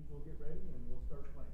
will get ready and we'll start playing.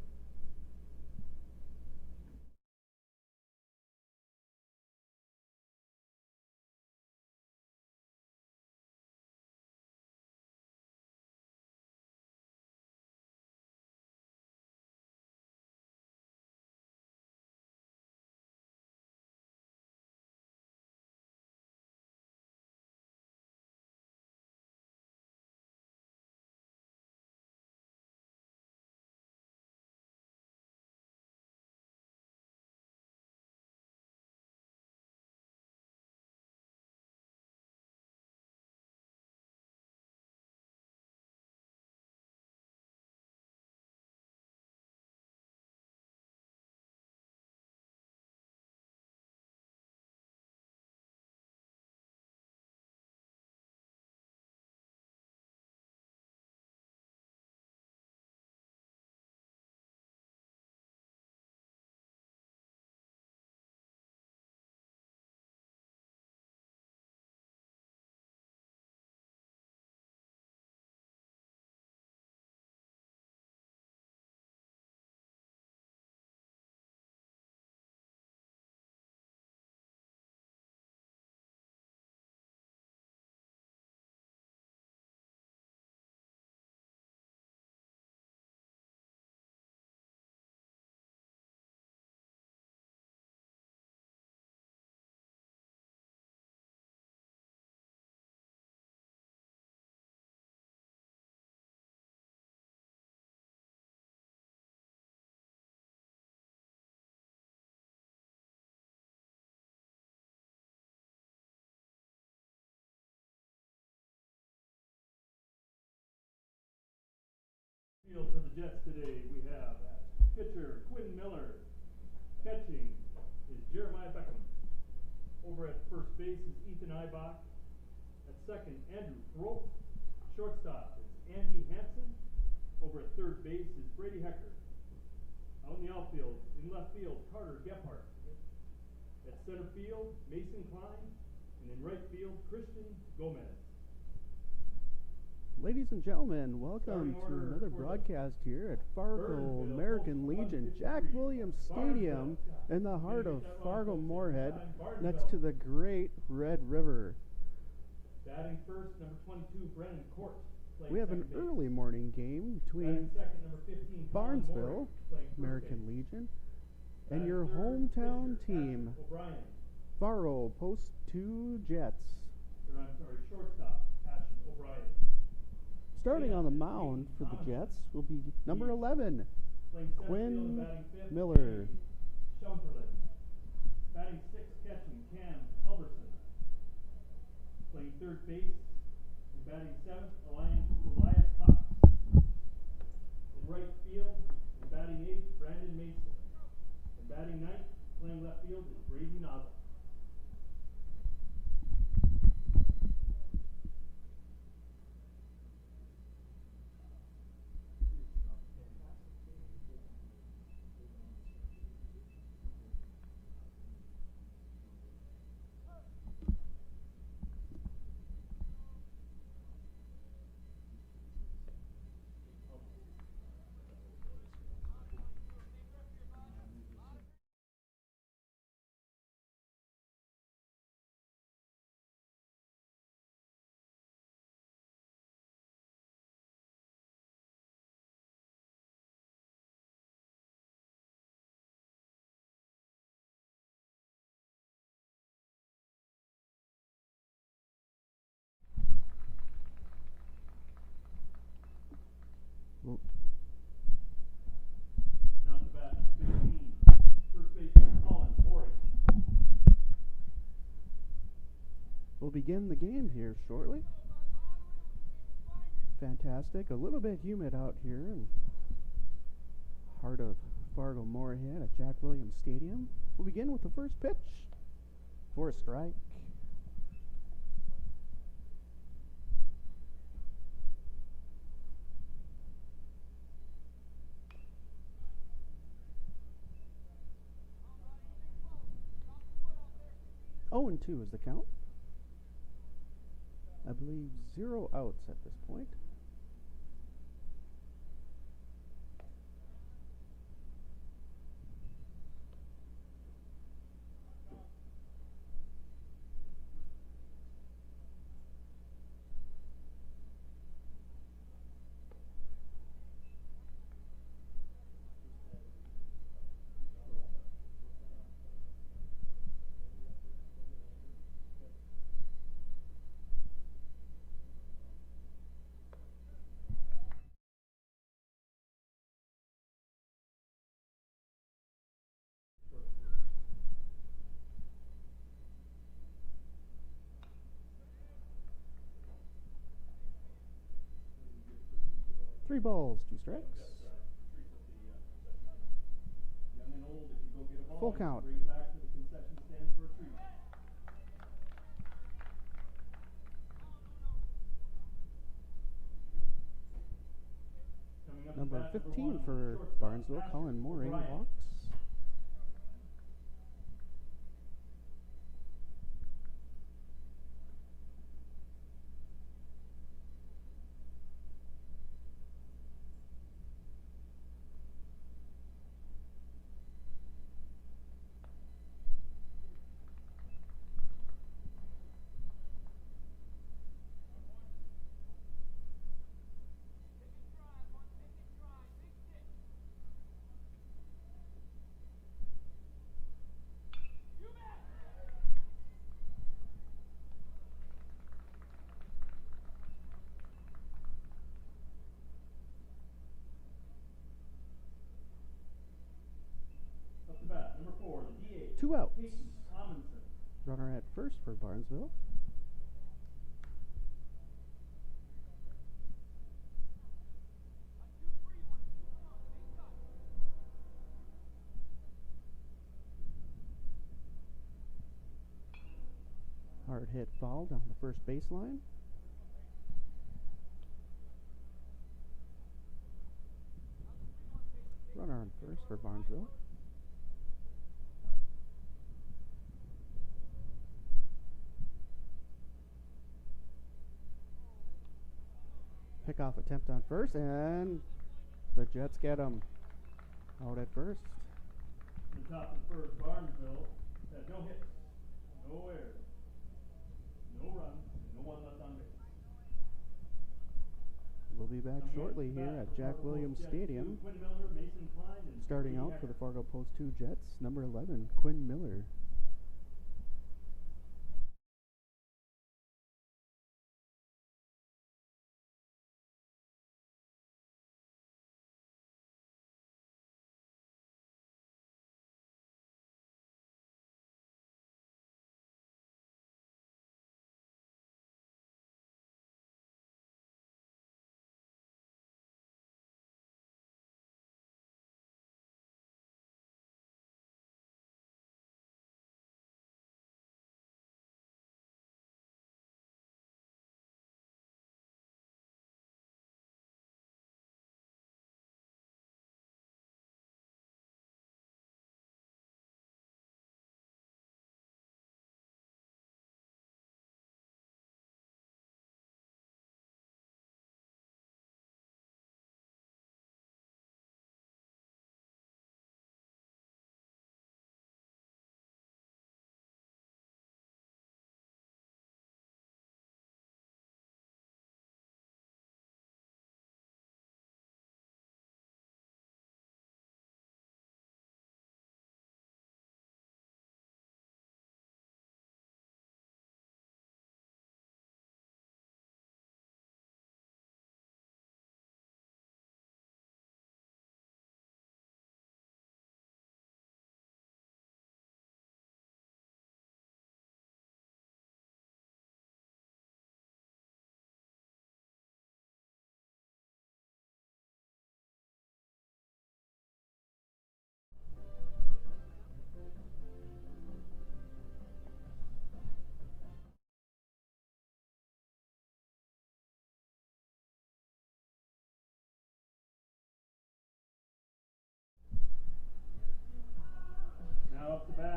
Field for the Jets today, we have at pitcher Quinn Miller. Catching is Jeremiah Beckham. Over at first base is Ethan Eibach. At second, Andrew Thrope. Shortstop is Andy Hansen. Over at third base is Brady Hecker. Out in the outfield, in left field, Carter Gephardt. At center field, Mason Klein. And in right field, Christian Gomez. Ladies and gentlemen, welcome to another broadcast here at Fargo American Legion, Jack Williams Stadium in the heart of Fargo Moorhead, next to the great Red River. Batting first, number 22, Brennan Court. We have an early morning game between second, number 15, Barnesville American Legion and your hometown team, Fargo Post 2 Jets. Shortstop, Passion O'Brien. Starting on the mound for the Jets will be number 11, Quinn Miller. Batting sixth, catching Cam Helberson. Playing third base and batting seventh, Elias Cox. In right field and batting eighth, Brandon Mason. And batting ninth, playing left field is Brady Naza. Now to bat, 15, first baseman Colin Borey. We'll begin the game here shortly. Fantastic. A little bit humid out here in heart of Fargo Moorhead at Jack Williams Stadium. We'll begin with the first pitch for a strike. Oh, and 2 is the count. I believe 0 outs at this point. 3 balls, 2 strikes. Young and old, if you go get a ball, Full count. bring it back to the concession stand for a treat. Number 15 for Barnesville, Colin Mooring, walks. Number 4, the DH. 2 outs. Amundsen. Runner at first for Barnesville. Hard hit foul down the first baseline. Runner on first for Barnesville. Pickoff attempt on first, and the Jets get him out at first. The top of the first, Barnesville had no hits, no errors, no runs, and no one left on base. We'll be back shortly here at Jack Williams Stadium. Quinn Miller, Mason Klein, and Starting out for the Fargo Post 2 Jets, number 11, Quinn Miller.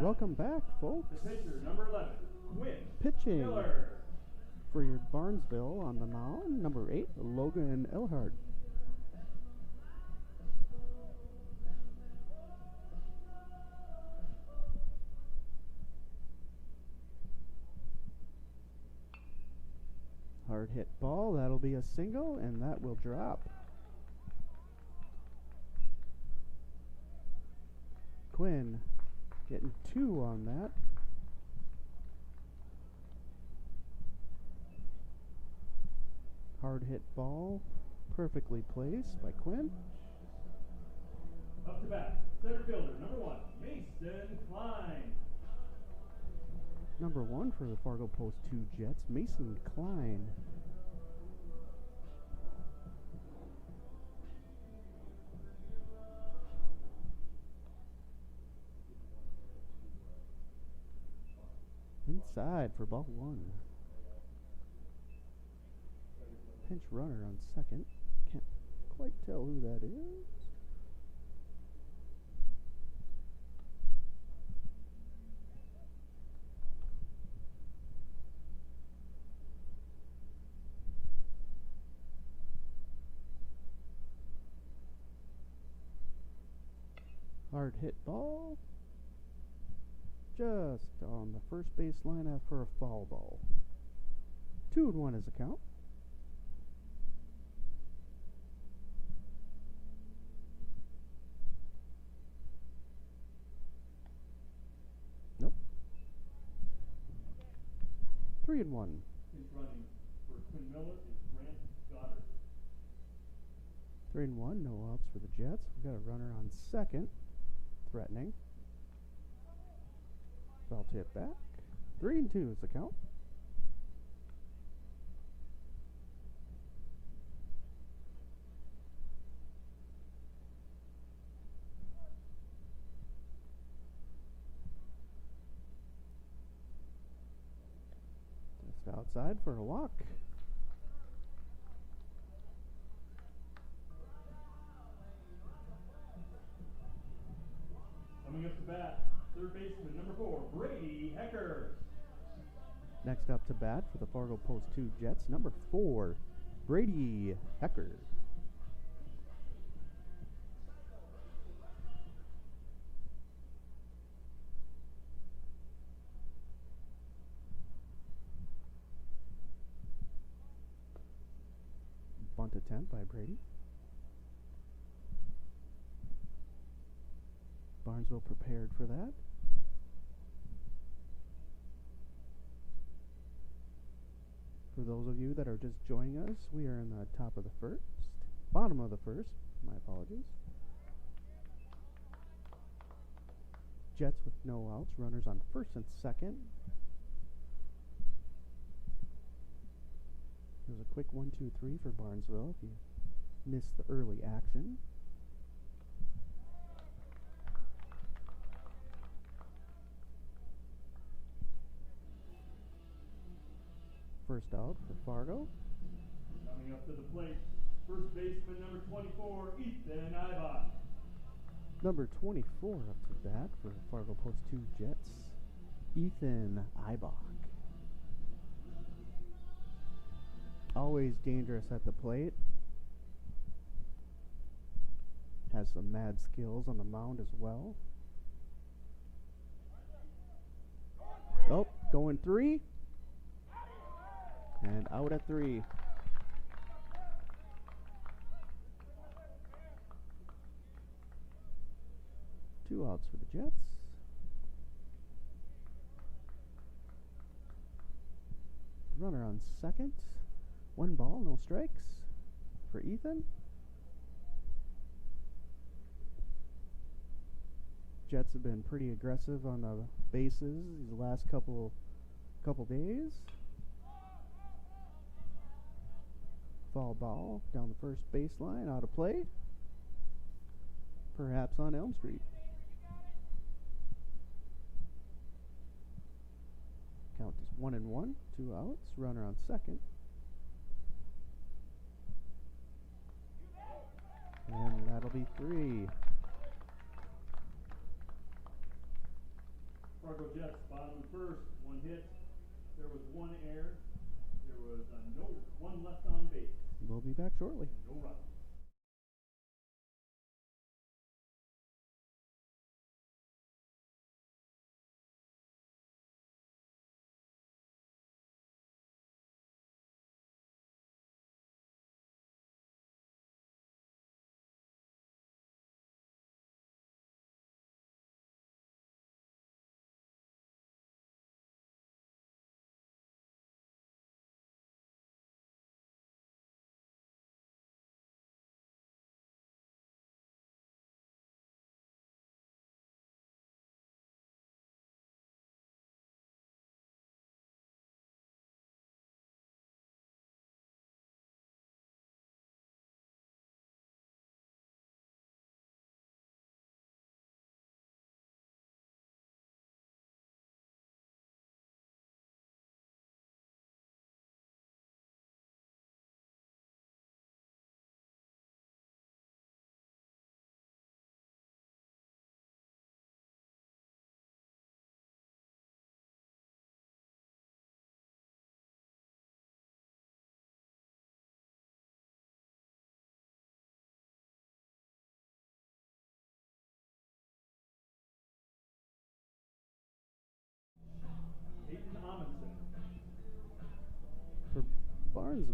Welcome back, folks. The pitcher, number 11, Quinn Pitching Miller. for your Barnesville on the mound, number 8, Logan Elhart. Hard hit ball, that'll be a single, and that will drop. Quinn getting 2 on that. Hard hit ball, perfectly placed by Quinn. Up to bat, center fielder, number 1, Mason Klein. Number 1 for the Fargo Post 2 Jets, Mason Klein. inside for ball one. Pinch runner on second. Can't quite tell who that is. Hard hit ball. Just on the first baseline after a foul ball. 2-1 is the count. Nope. 3-1. Pinch running for Quinn Miller is Grant Goddard. 3-1, no outs for the Jets. We've got a runner on second. Threatening. Foul tip back. 3-2 is the count. Just outside for a walk. Coming up to bat, third baseman number 4, Brady Hecker. Next up to bat for the Fargo Post 2 Jets, number 4, Brady Hecker. Bunt attempt by Brady. Barnesville prepared for that. For those of you that are just joining us, we are in the bottom of the first, my apologies. Jets with no outs, runners on first and second. There's a quick 1-2-3 for Barnesville if you missed the early action. First out for Fargo. Coming up to the plate, first baseman number 24, Ethan Ibach. Number 24 up to bat for Fargo Post 2 Jets, Ethan Ibach. Always dangerous at the plate. Has some mad skills on the mound as well. Oh, going 3. And out at 3. Two outs for the Jets. Runner on second. 1 ball, no strikes for Ethan. Jets have been pretty aggressive on the bases these last couple days. Foul ball down the first baseline, out of play. Perhaps on Elm Street. Count is 1-1, 2 outs, runner on second. And that'll be 3. Fargo Jets, bottom of the first, 1 hit. There was 1 error. There was no 1 left on base. We'll be back shortly. No runs.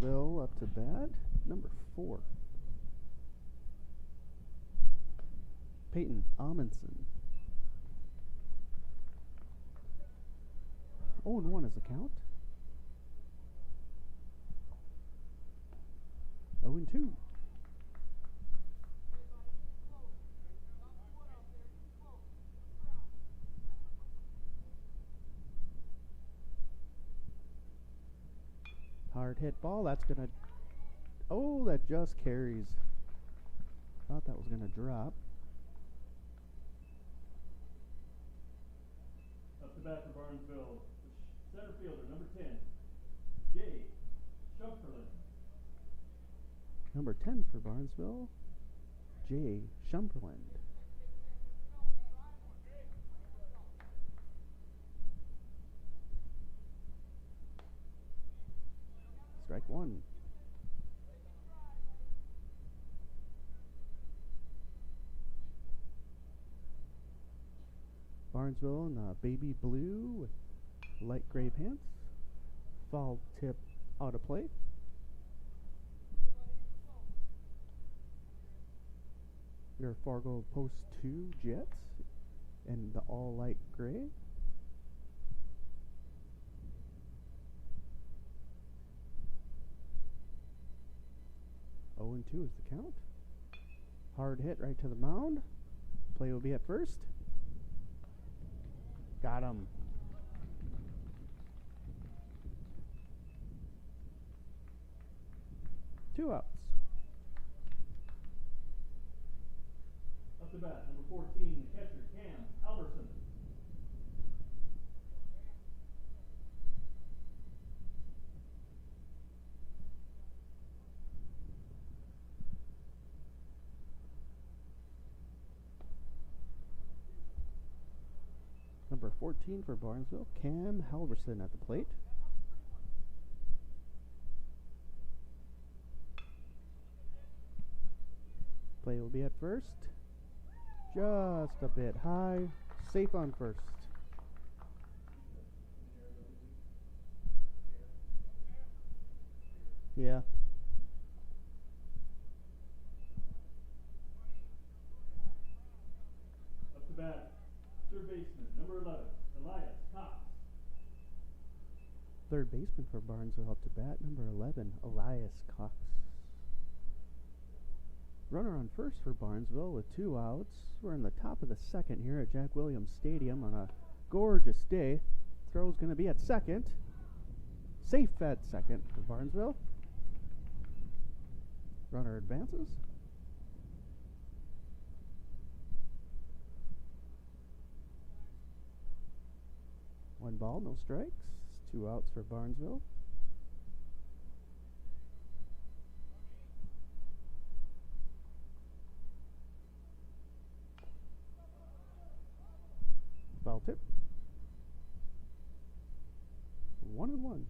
Barnesville up to bat, number 4. Peyton Amundsen. 0-1 is the count. 0-2. Hard hit ball. That's going to... Oh, that just carries. Thought that was going to drop. Up to bat for Barnesville, center fielder, number 10, Jay Shumperlin. Number 10 for Barnesville, Jay Shumperlin. Strike 1. Barnesville in baby blue with light gray pants. Foul tip out of play. Your Fargo Post 2 Jets in the all light gray. Oh and 2 is the count. Hard hit right to the mound. Play will be at first. Got him. Two outs. Up to bat, number 14, the catcher, Cam Halverson. Number 14 for Barnesville, Cam Halverson at the plate. Play will be at first. Just a bit high. Safe on first. Yeah. Up to bat, third baseman, number 11, Elias Cox. Third baseman for Barnesville up to bat, number 11, Elias Cox. Runner on first for Barnesville with 2 outs. We're in the top of the second here at Jack Williams Stadium on a gorgeous day. Throw's going to be at second. Safe at second for Barnesville. Runner advances. One ball, no strikes. 2 outs for Barnesville. Foul tip. 1-1.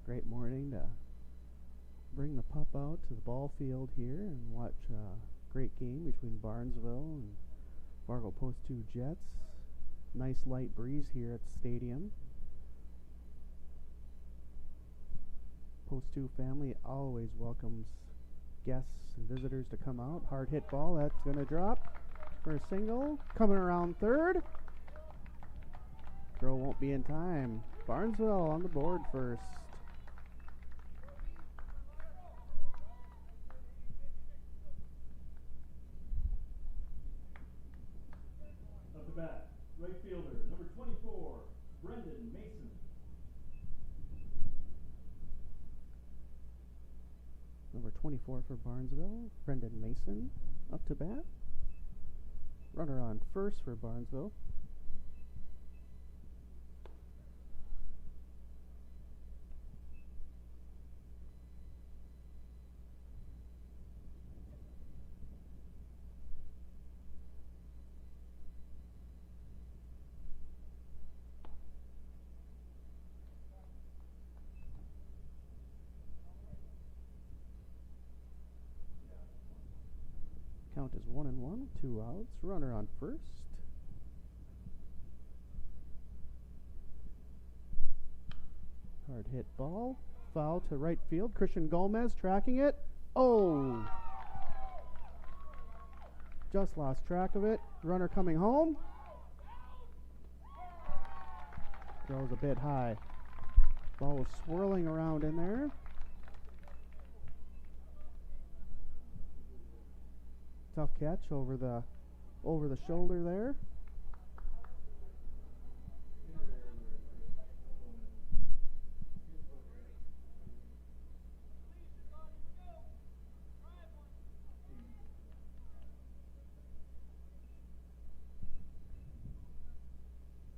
Great morning to bring the pup out to the ball field here and watch a great game between Barnesville and Fargo Post 2 Jets. Nice light breeze here at the stadium. Post 2 family always welcomes guests and visitors to come out. Hard hit ball, that's going to drop for a single. Coming around third. Throw won't be in time. Barnesville on the board first. Bat, right fielder, number 24, Brendan Mason. Number 24 for Barnesville, Brendan Mason up to bat. Runner on first for Barnesville. Count is 1-1, 2 outs. Runner on first. Hard hit ball. Foul to right field. Christian Gomez tracking it. Oh! Just lost track of it. Runner coming home. Throws a bit high. Ball was swirling around in there. Tough catch over the shoulder there.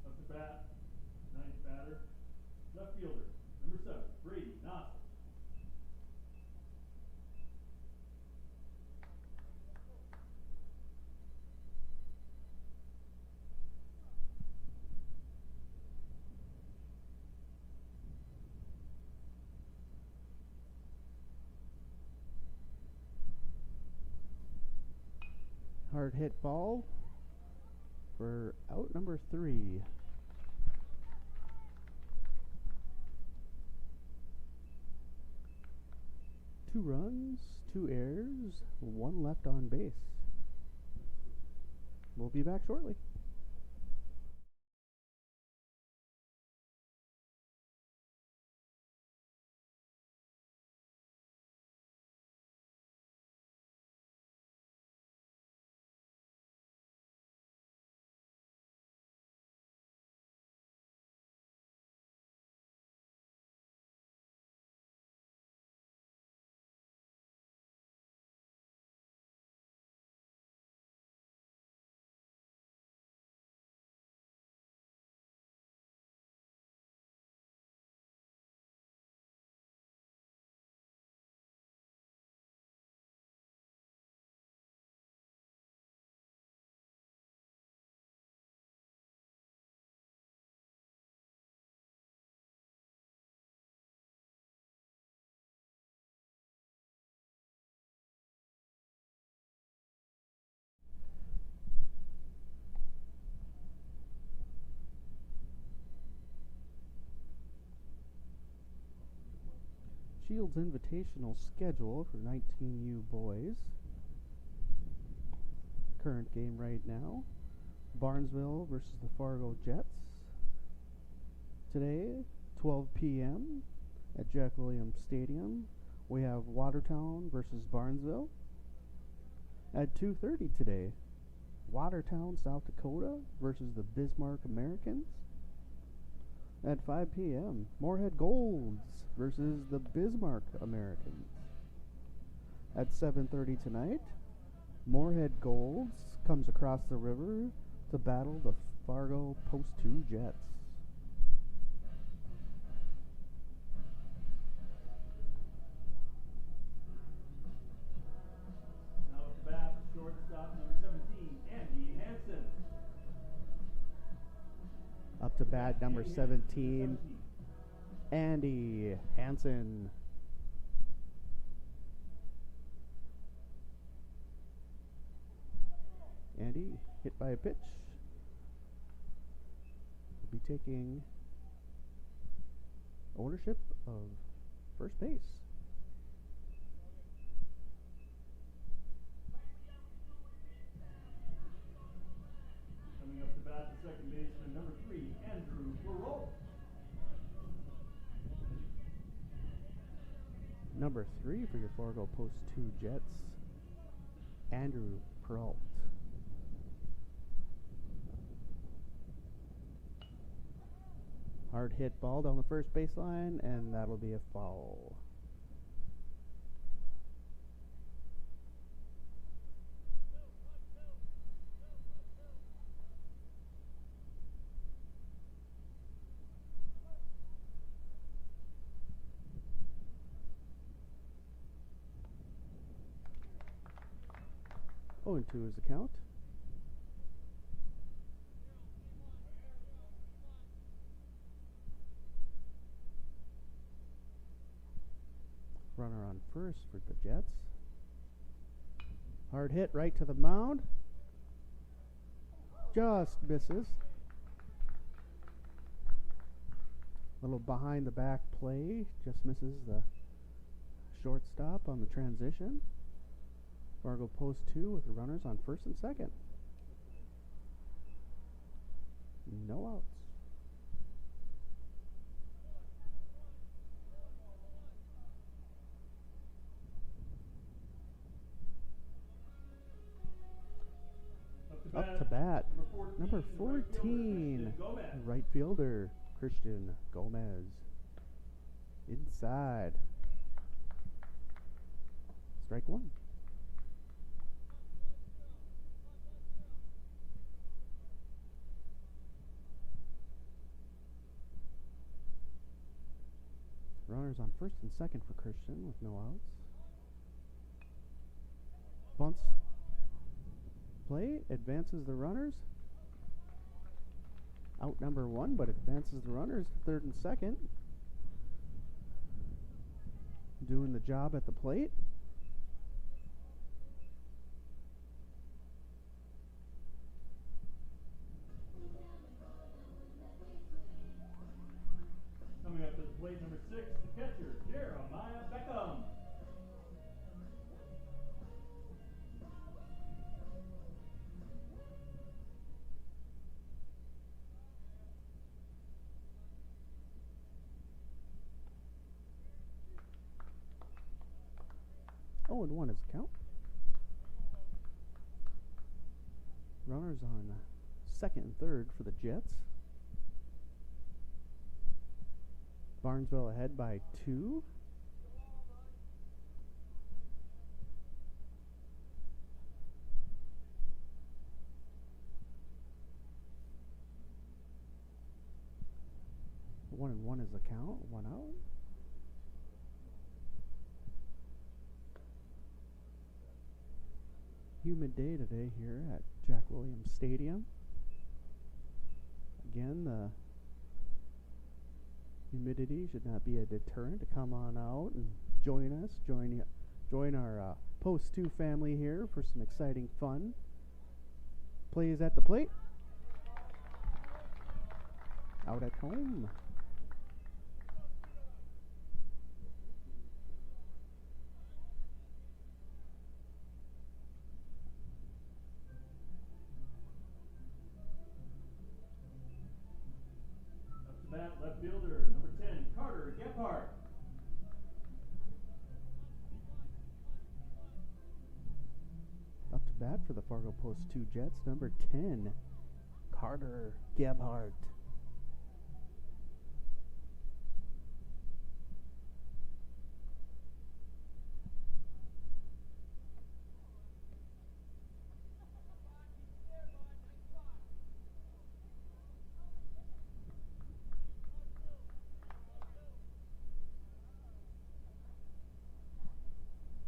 Up to bat, ninth batter, left fielder, number 7, Brady Nossel. Hard hit ball for out number 3. Two runs, 2 errors, 1 left on base. We'll be back shortly. Shields Invitational schedule for 19U boys. Current game right now, Barnesville versus the Fargo Jets. Today, 12 p.m. at Jack Williams Stadium, we have Watertown versus Barnesville. At 2:30 today, Watertown, South Dakota versus the Bismarck Americans. At 5 p.m., Moorhead Golds versus the Bismarck Americans. At 7:30 tonight, Moorhead Golds comes across the river to battle the Fargo Post 2 Jets. Now at the bat, shortstop number 17, Andy Hansen. Up to bat, number 17, Andy Hansen. Andy hit by a pitch. Will be taking ownership of first base. Coming up to bat, the second baseman, number 3, Andrew Perrault. Number 3 for your Fargo Post 2 Jets, Andrew Perrault. Hard hit ball down the first baseline, and that'll be a foul. Oh, and 2 is the count. Runner on first for the Jets. Hard hit right to the mound. Just misses. Little behind the back play. Just misses the shortstop on the transition. Fargo post 2 with the runners on first and second. No outs. Up to bat, number 14, right fielder, Christian Gomez. Inside. Strike one. Runners on first and second for Christian with no outs. Bunts. Play, advances the runners. Out number 1, but advances the runners to third and second. Doing the job at the plate. Coming up to the plate, number 6, the catcher, Jeremiah Beckham. Oh, and 1 is the count. Runners on second and third for the Jets. Barnesville ahead by 2. One and 1 is the count. 1 out. Humid day today here at Jack Williams Stadium. Again, the humidity should not be a deterrent to come on out and join us, join our Post 2 family here for some exciting fun. Plays at the plate. Out at home. Left fielder, number 10, Carter Gephardt. Up to bat for the Fargo Post 2 Jets, number 10, Carter Gebhardt.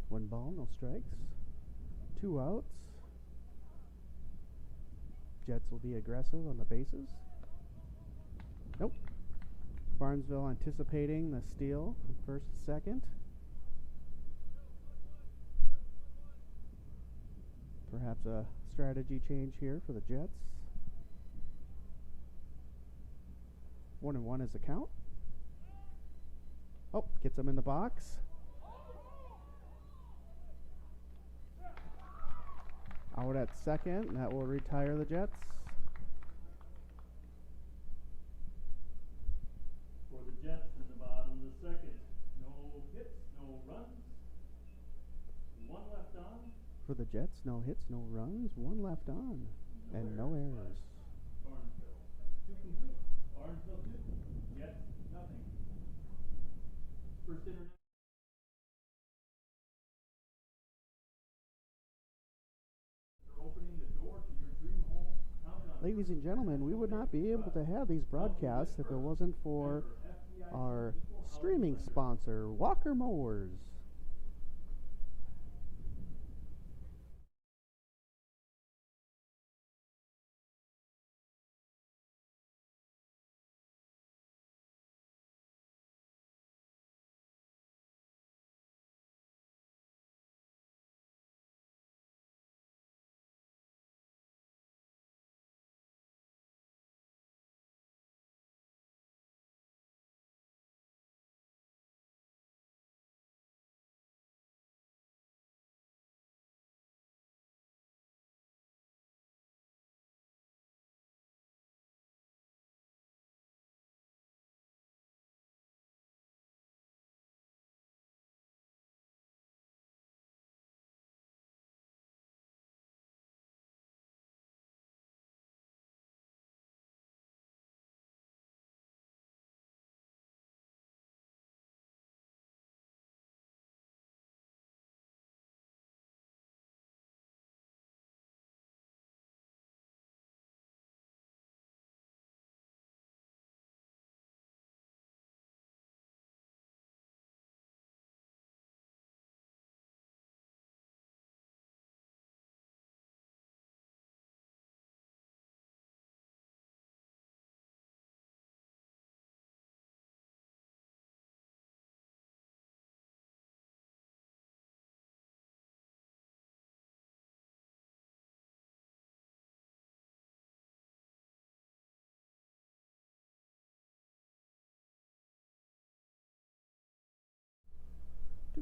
One ball, no strikes. 2 outs. Jets will be aggressive on the bases. Nope. Barnesville anticipating the steal from first to second. Perhaps a strategy change here for the Jets. 1 and 1 is the count. Oh, gets them in the box. Out at second, and that will retire the Jets. For the Jets in the bottom of the second, no hits, no runs, 1 left on. For the Jets, no hits, no runs, 1 left on, and no errors. Barnesville 2 complete. Barnesville 2. Jets nothing. First internet. Ladies and gentlemen, we would not be able to have these broadcasts if it wasn't for our streaming sponsor, Walker Mowers.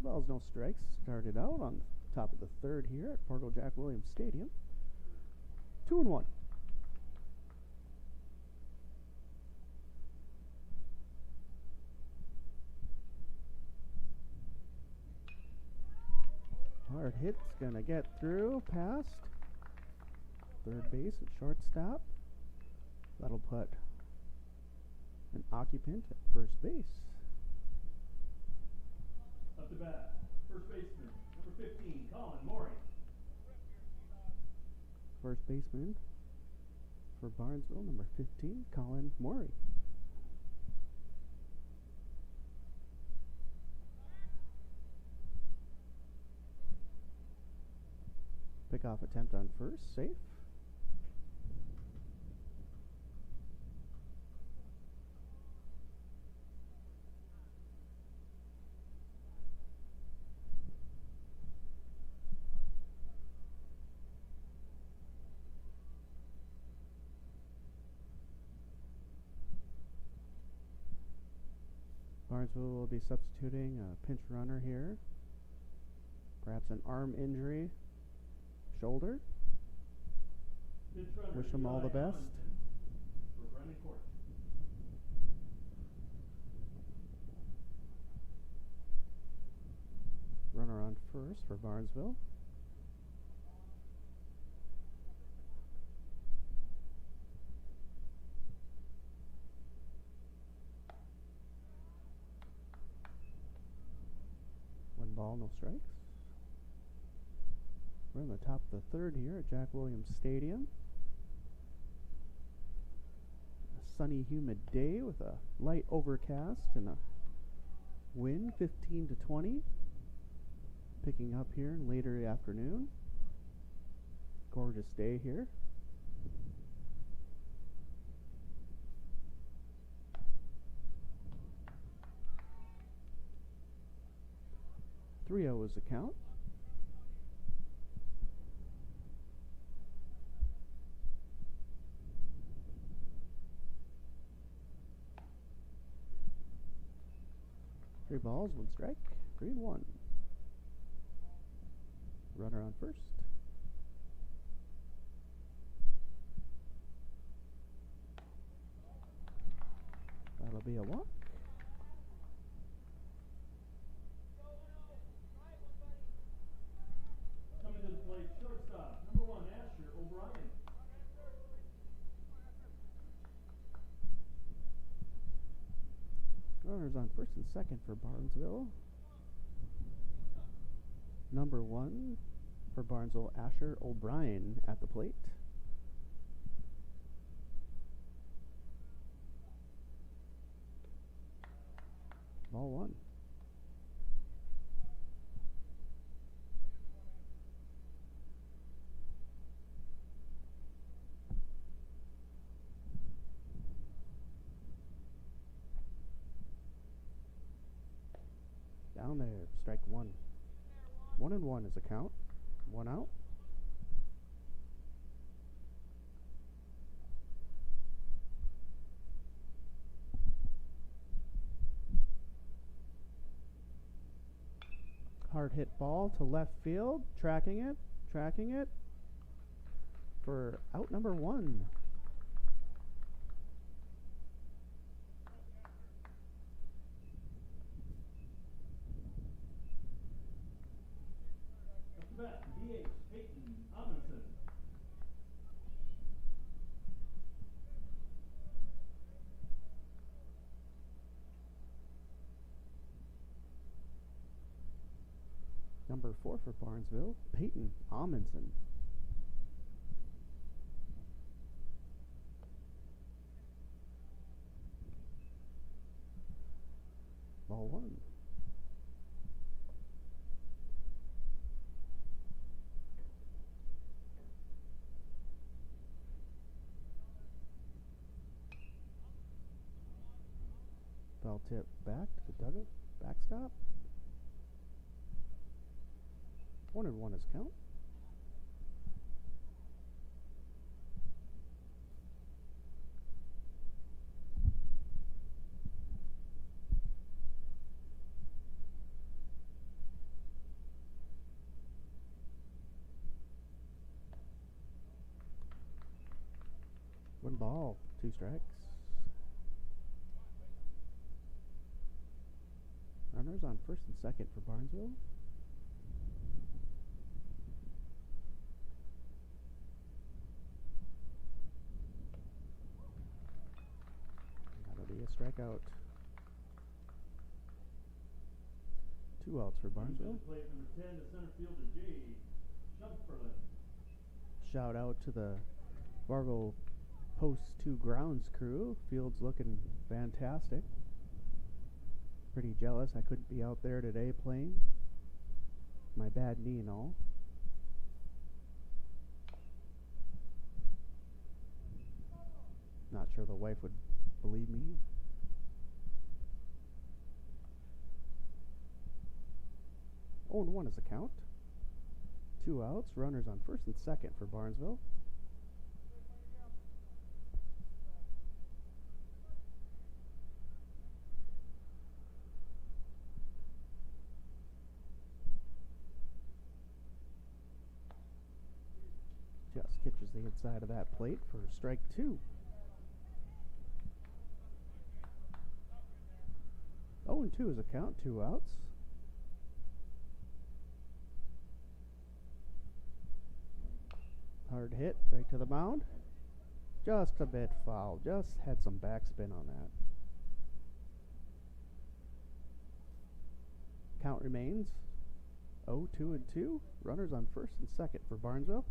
balls, no strikes. Started out on top of the third here at Fargo Jack Williams Stadium. 2-1. Hard hit's gonna get through, past third base and shortstop. That'll put an occupant at first base. Up to bat, first baseman, number 15, Colin Morey. First baseman for Barnesville, number 15, Colin Morey. Pickoff attempt on first, safe. Barnesville will be substituting a pinch runner here. Perhaps an arm injury, shoulder. Wish him all the best. Runner on first for Barnesville. One ball, no strikes. We're on the top of the third here at Jack Williams Stadium. A sunny, humid day with a light overcast and a wind 15 to 20. Picking up here in later afternoon. Gorgeous day here. Three-0 is the count. Three balls, one strike, 3-1. Runner on first. That'll be a walk. Coming to the plate, shortstop, number 1, Asher O'Brien. Runners on first and second for Barnesville. Number 1 for Barnesville, Asher O'Brien at the plate. Ball one. Down there, strike one. 1-1 is the count. One out. Hard hit ball to left field. Tracking it for out number 1. Number 4 for Barnesville, Peyton Amundsen. Ball one. Foul tip back to the dugout, backstop. 1-1 is count. ball, 2 strikes. Runners on first and second for Barnesville. That'll be a strikeout. 2 outs for Barnesville. Plate number 10 to center fielder Jay Shumperlin. Shout out to the Fargo Post 2 grounds crew. Field's looking fantastic. Pretty jealous I couldn't be out there today playing. My bad knee and all. Not sure the wife would believe me. Oh, and 1 is the count. 2 outs, runners on first and second for Barnesville. Just catches the inside of that plate for strike 2. 0-2 is a count, 2 outs. Hard hit right to the mound. Just a bit foul. Just had some backspin on that. Count remains 0-2. Runners on first and second for Barnesville.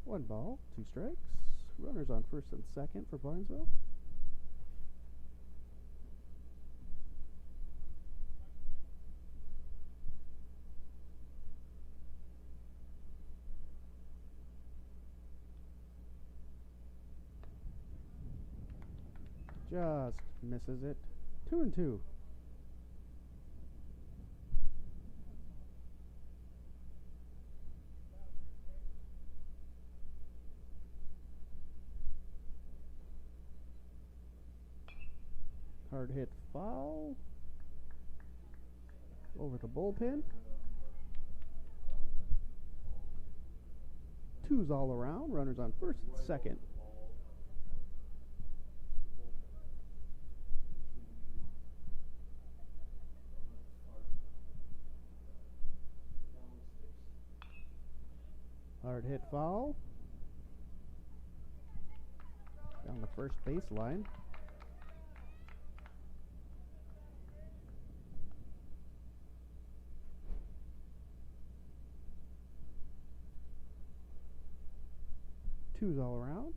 One ball, 2 strikes. Runners on first and second for Barnesville. Just misses it. 2-2. Hard hit foul over the bullpen. 2's all around. Runners on first and second. Hard hit foul down the first baseline. Two's all around.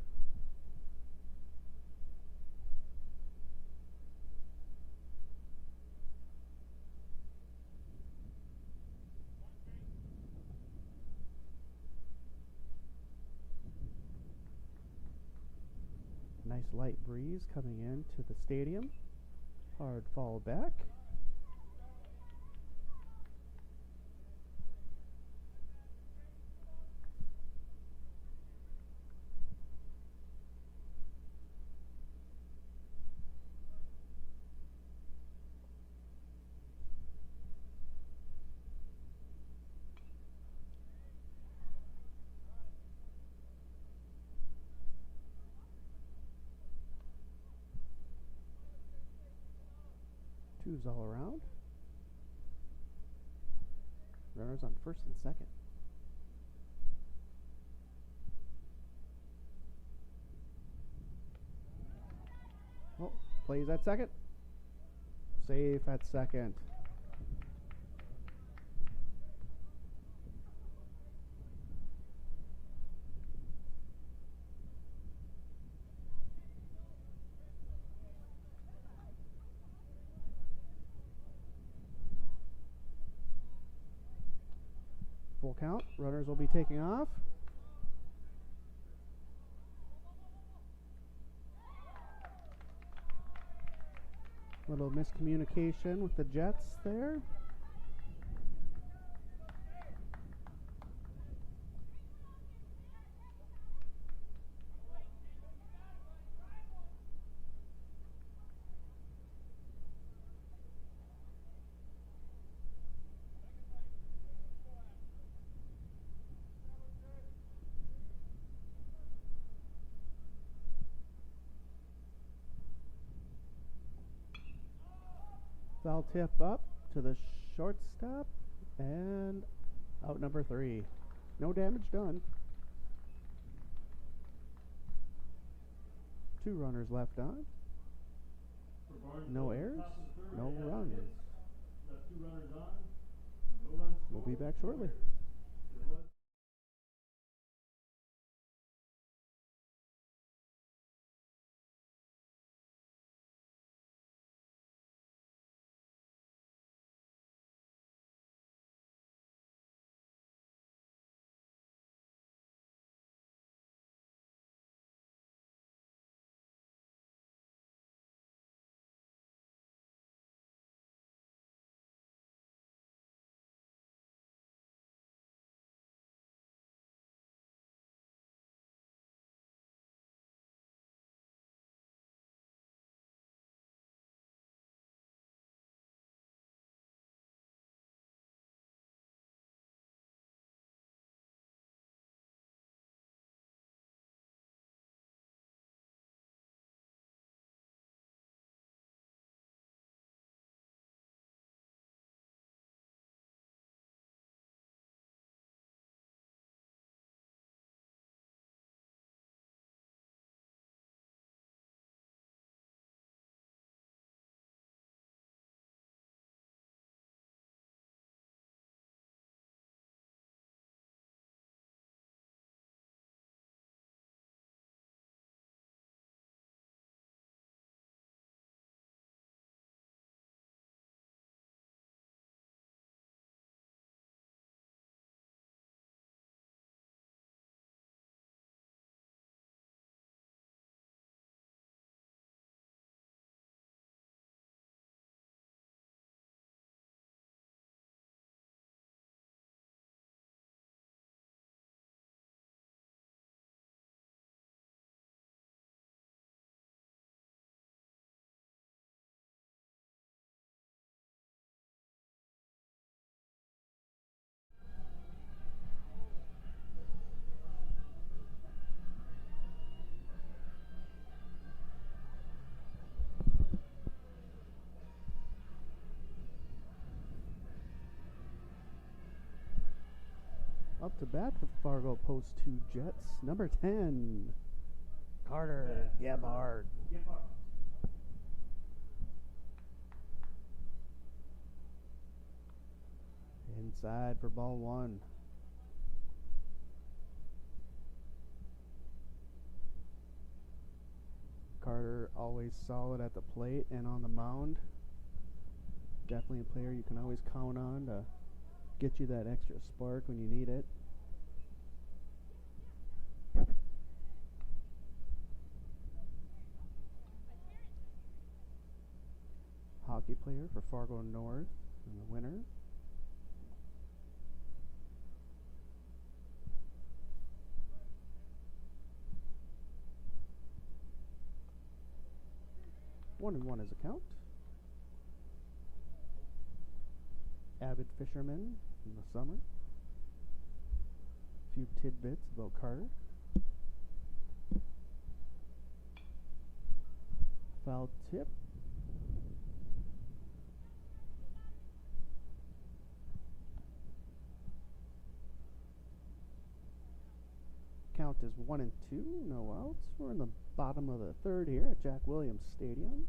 Nice light breeze coming into the stadium. Hard fall back. Two's all around. Runners on first and second. Oh, plays at second. Safe at second. Full count. Runners will be taking off. Little miscommunication with the Jets there. Foul tip up to the shortstop and out number 3. No damage done. 2 runners left on. No errors, no runs. We'll be back shortly. Up to bat for Fargo Post 2 Jets, number 10, Carter Gebhardt. Inside for ball 1. Carter always solid at the plate and on the mound. Definitely a player you can always count on to get you that extra spark when you need it. Hockey player for Fargo North and the winner. One and one is a count. Avid fisherman in the summer. A few tidbits about Carter. Foul tip. Count is 1 and 2, no outs. We're in the bottom of the 3rd here at Jack Williams Stadium.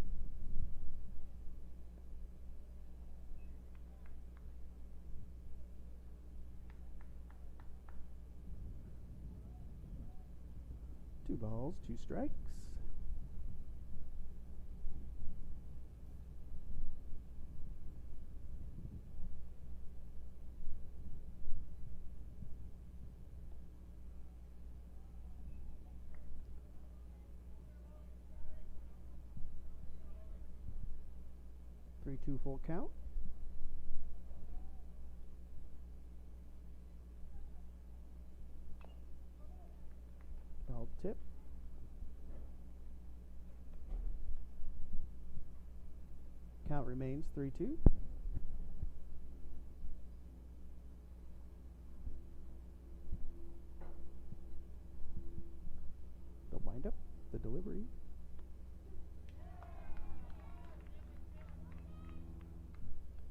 Two balls, 2 strikes. 3-2 full count. Foul tip. Count remains 3-2. The windup, the delivery.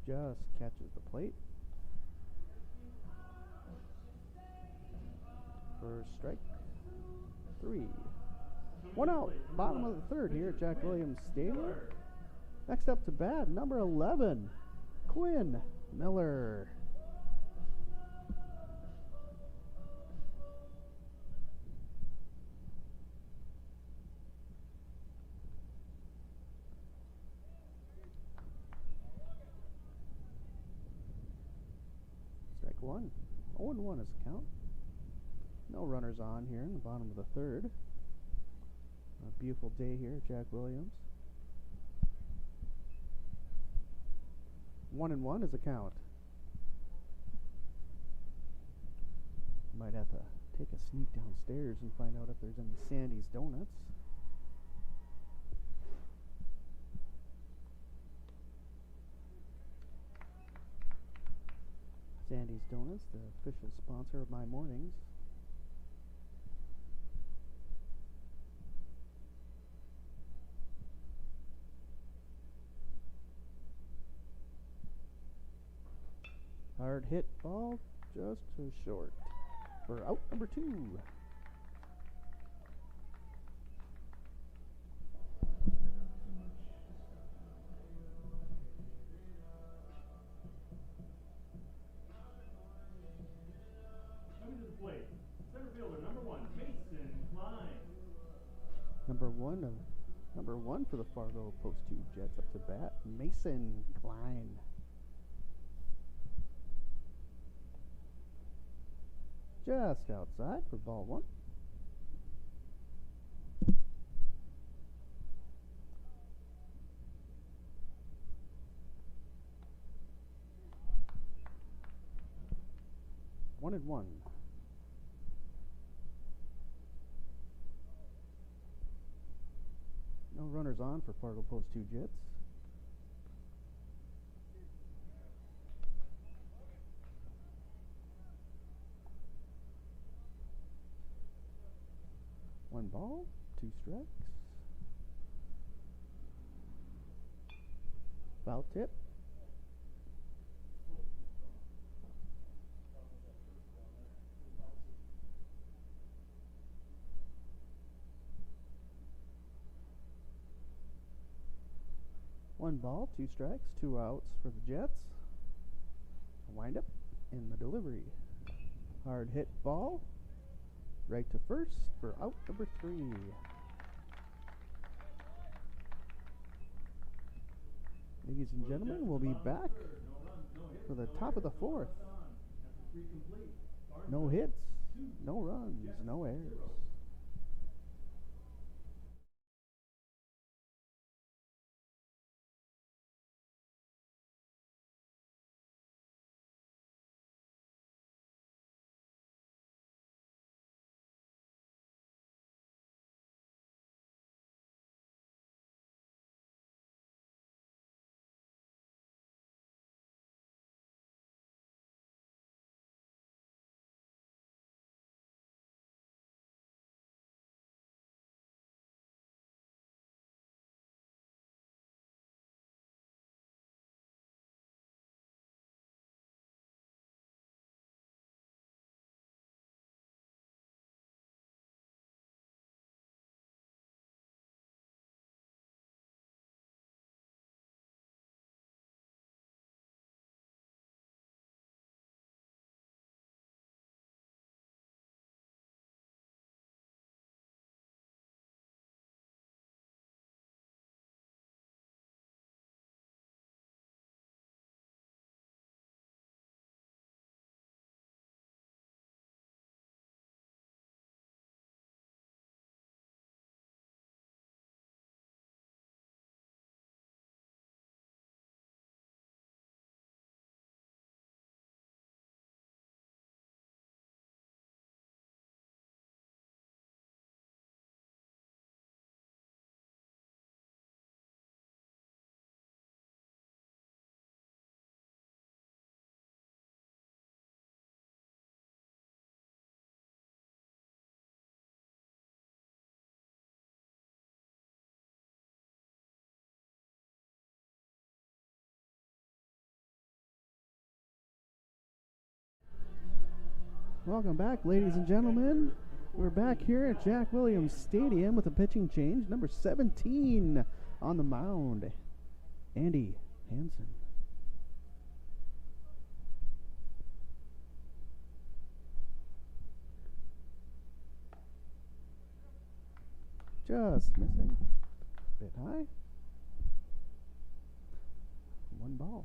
Just catches the plate. First strike. 3. 1 out. Bottom of the third here at Jack Williams Stadium. Next up to bat, number 11, Quinn Miller. Strike 1. 0-1 is the count. No runners on here in the bottom of the third. A beautiful day here at Jack Williams. 1-1 is a count. Might have to take a sneak downstairs and find out if there's any Sandy's Donuts. Sandy's Donuts, the official sponsor of my mornings. Hard hit ball, just too short. For out number 2. Coming to the plate, center fielder number 1, Mason Klein. Number one for the Fargo Post 2 Jets up to bat, Mason Klein. Just outside for ball 1. One and one. No runners on for Fargo Post 2 Jets. One ball, 2 strikes. Foul tip. One ball, 2 strikes, 2 outs for the Jets. A windup in the delivery. Hard hit ball. Right to first for out number 3. Ladies and gentlemen, we'll be back for the top of the 4th. No hits, no runs, no errors. Welcome back, ladies and gentlemen. We're back here at Jack Williams Stadium with a pitching change. Number 17 on the mound, Andy Hansen. Just missing. Bit high. 1 ball.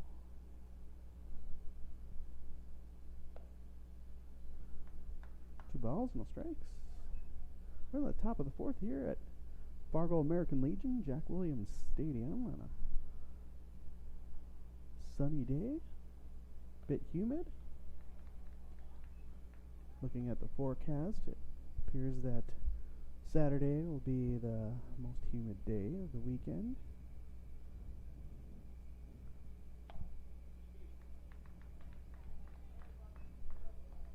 2 balls, no strikes. We're at the top of the 4th here at Fargo American Legion, Jack Williams Stadium on a sunny day. Bit humid. Looking at the forecast, it appears that Saturday will be the most humid day of the weekend.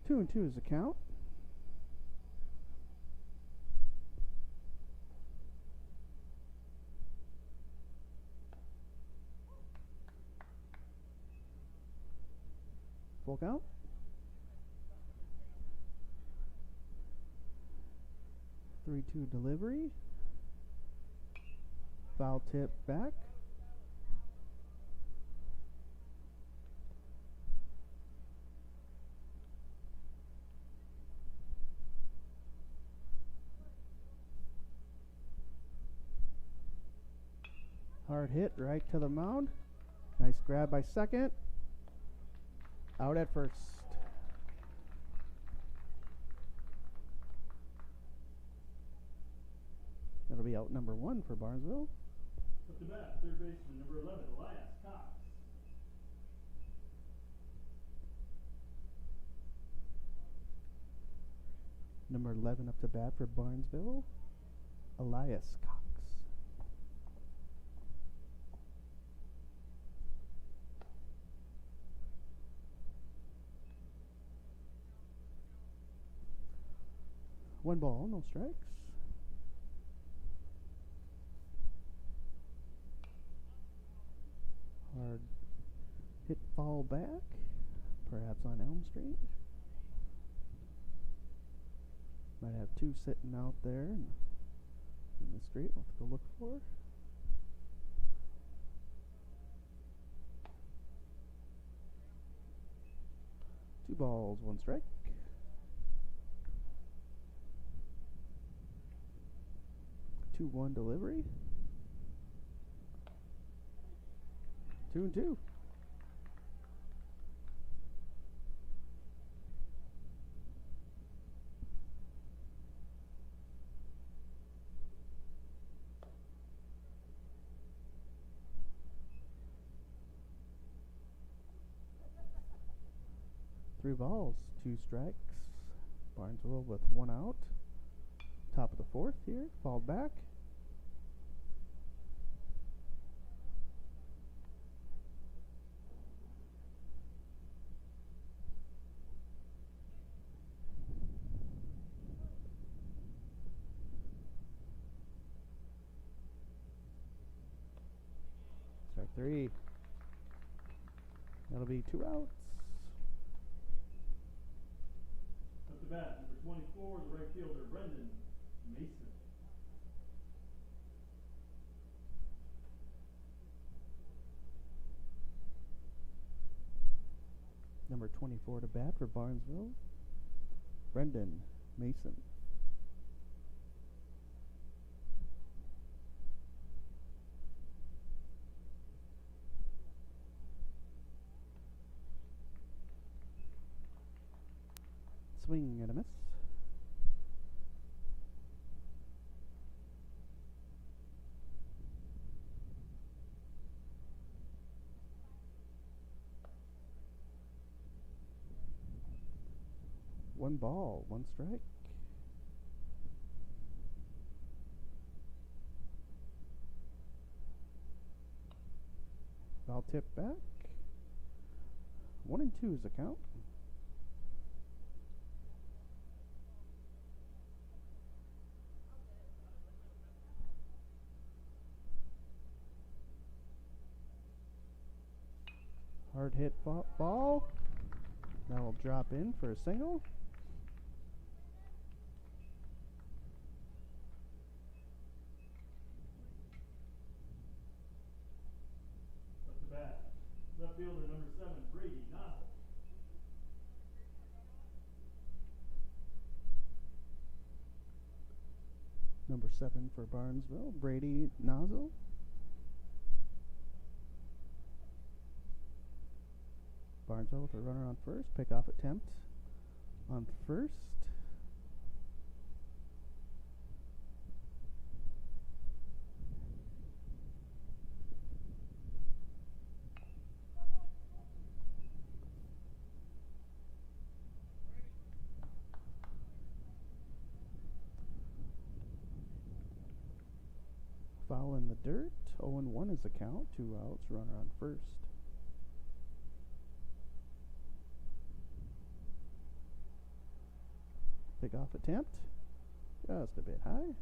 Two and two is the count. Full count. Three-two delivery. Foul tip back. Hard hit right to the mound. Nice grab by second. Out at first. That'll be out number 1 for Barnesville. Up to bat, third baseman, number 11, Elias Cox. Number 11 up to bat for Barnesville, Elias Cox. One ball, no strikes. Hard hit foul back, perhaps on Elm Street. Might have 2 sitting out there in the street. Let's go look for. 2 balls, 1 strike. One delivery. 2 and 2. Three balls, 2 strikes. Barnesville with 1 out. Top of the 4th here. Fall back. Strike 3. That'll be 2 outs. Up to bat, number 24, the right fielder, Brendan Mason. Number 24 to bat for Barnesville, Brendan Mason. Swing and a miss. One ball, 1 strike. Foul tip back. 1 and 2 is the count. Hard hit ball. That'll drop in for a single. Number 7 for Barnesville, Brady Nozzle. Barnesville with a runner on first. Pickoff attempt on first. Foul in the dirt. 0-1 is the count. 2 outs. Runner on first. Pickoff attempt. Just a bit high.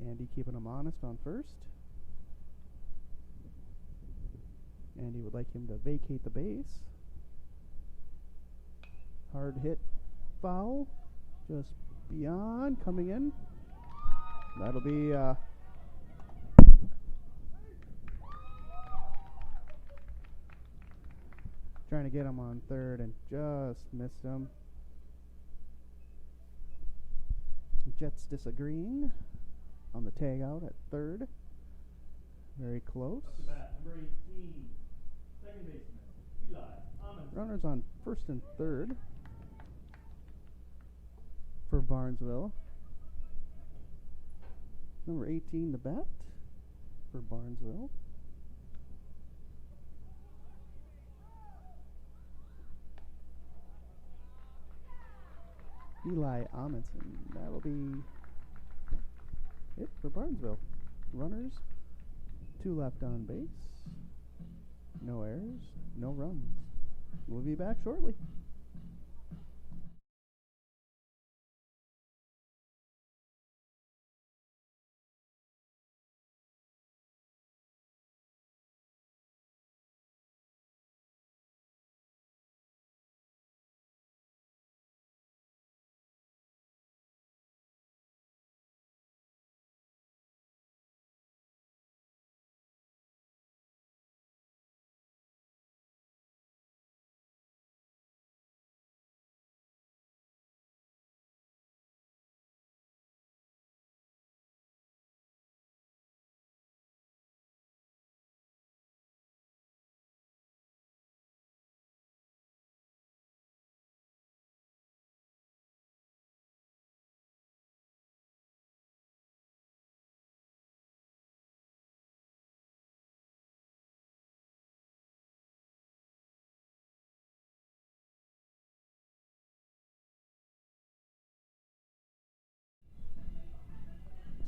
Andy keeping him honest on first. Andy would like him to vacate the base. Hard hit foul. Just beyond. Coming in. That'll be trying to get him on third and just missed him. Jets disagreeing on the tag out at third. Very close. Up to bat, number 18, second baseman, Eli Amundsen. Runners on first and third for Barnesville. Number 18 to bat for Barnesville. Eli Amundsen. That'll be it for Barnesville. Runners, 2 left on base. No errors, no runs. We'll be back shortly.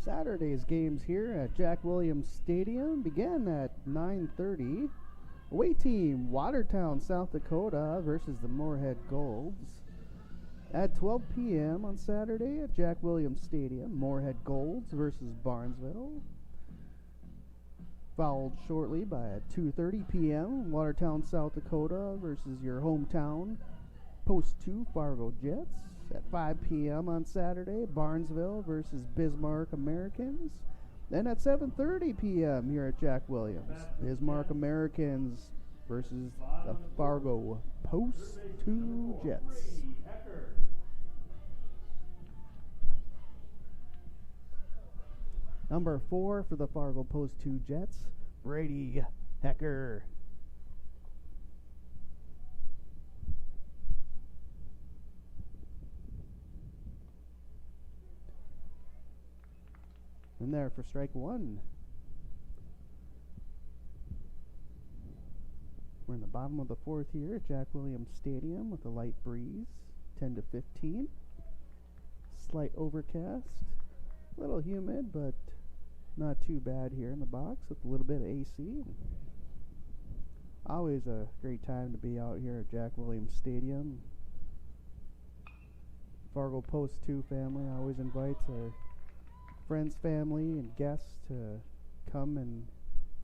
Saturday's games here at Jack Williams Stadium began at 9:30. Away team Watertown, South Dakota versus the Moorhead Golds. At 12 p.m. on Saturday at Jack Williams Stadium, Moorhead Golds versus Barnesville. Followed shortly by at 2:30 p.m. Watertown, South Dakota versus your hometown Post 2 Fargo Jets. At 5 p.m. on Saturday, Barnesville versus Bismarck Americans. Then at 7:30 p.m. here at Jack Williams, Bismarck Americans versus the Fargo Post 2 Jets. Number 4 for the Fargo Post 2 Jets, Brady Hecker. And there for strike 1. We're in the bottom of the 4th here at Jack Williams Stadium with a light breeze, 10 to 15. Slight overcast, a little humid, but not too bad here in the box with a little bit of AC. Always a great time to be out here at Jack Williams Stadium. Fargo Post 2 family always invites our friends, family, and guests to come and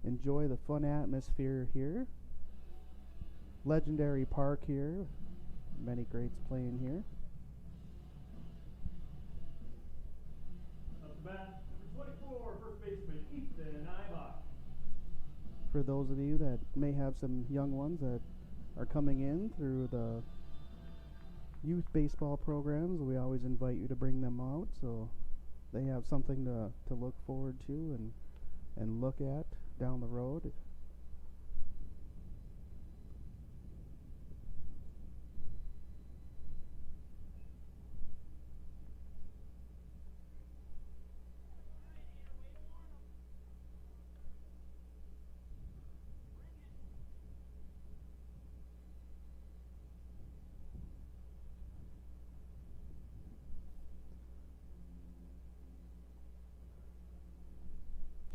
enjoy the fun atmosphere here. Legendary park here. Many greats playing here. Up to bat, number 24, first baseman, Ethan Ibach. For those of you that may have some young ones that are coming in through the youth baseball programs, we always invite you to bring them out. So they have something to look forward to and look at down the road.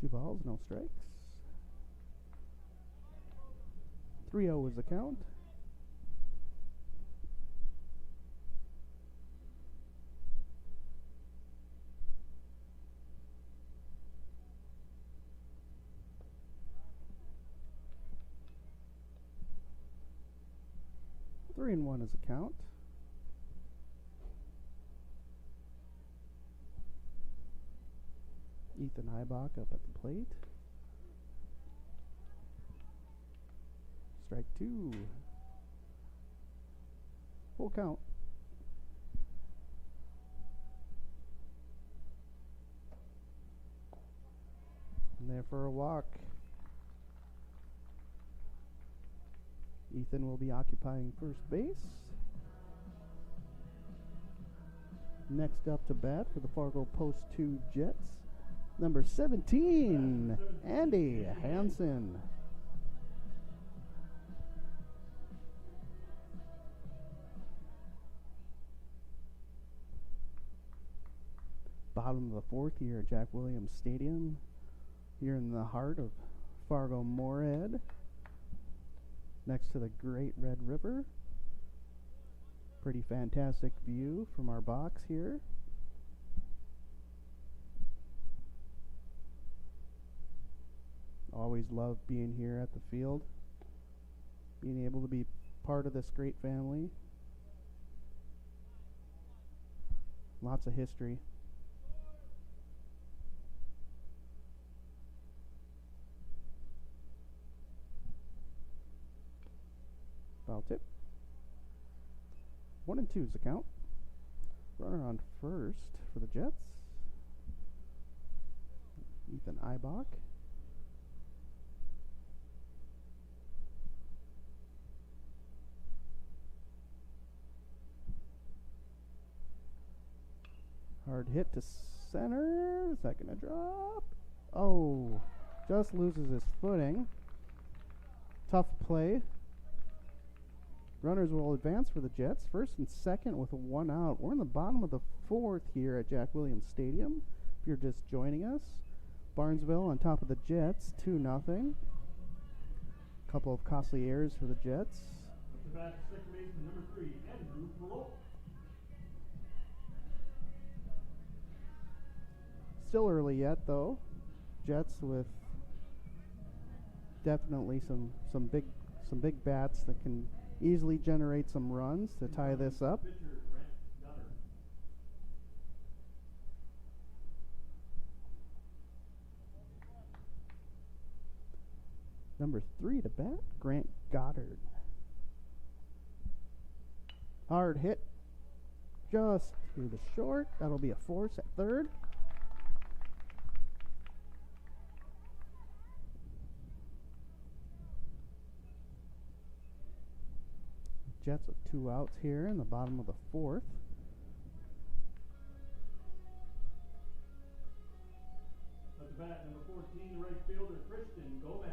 Two balls, no strikes. 3-0 is the count. Three and 1 is the count. Ethan Eibach up at the plate. Strike 2. Full count. And there for a walk. Ethan will be occupying first base. Next up to bat for the Fargo Post 2 Jets, number 17, Andy Hansen. Bottom of the fourth here at Jack Williams Stadium, here in the heart of Fargo Moorhead, next to the Great Red River. Pretty fantastic view from our box here. Always love being here at the field, being able to be part of this great family. Lots of history. Foul tip. 1 and 2 is the count. Runner on first for the Jets, Ethan Eibach. Hard hit to center. Second to drop. Oh, just loses his footing. Tough play. Runners will advance for the Jets. First and second with 1 out. We're in the bottom of the fourth here at Jack Williams Stadium. If you're just joining us, Barnesville on top of the Jets, 2-0. Couple of costly errors for the Jets. Up to bat, second baseman number 3, Andrew Perot. Still early yet, though. Jets with definitely some big bats that can easily generate some runs to tie this up. Number 3 to bat, Grant Goddard. Hard hit just to the short. That'll be a force at third. Jets with 2 outs here in the bottom of the fourth. At the bat, number 14, the right fielder, Christian Gomez.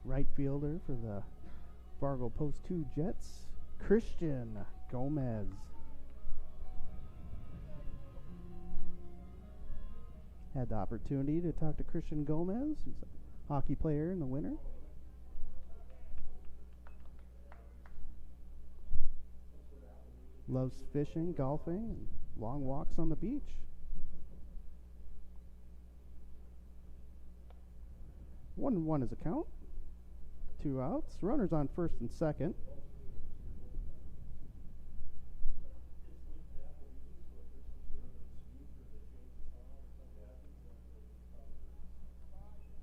Right fielder for the Fargo Post 2 Jets, Christian Gomez. Had the opportunity to talk to Christian Gomez, who's a hockey player in the winter. Loves fishing, golfing, and long walks on the beach. 1-1 is a count. 2 outs. Runners on first and second.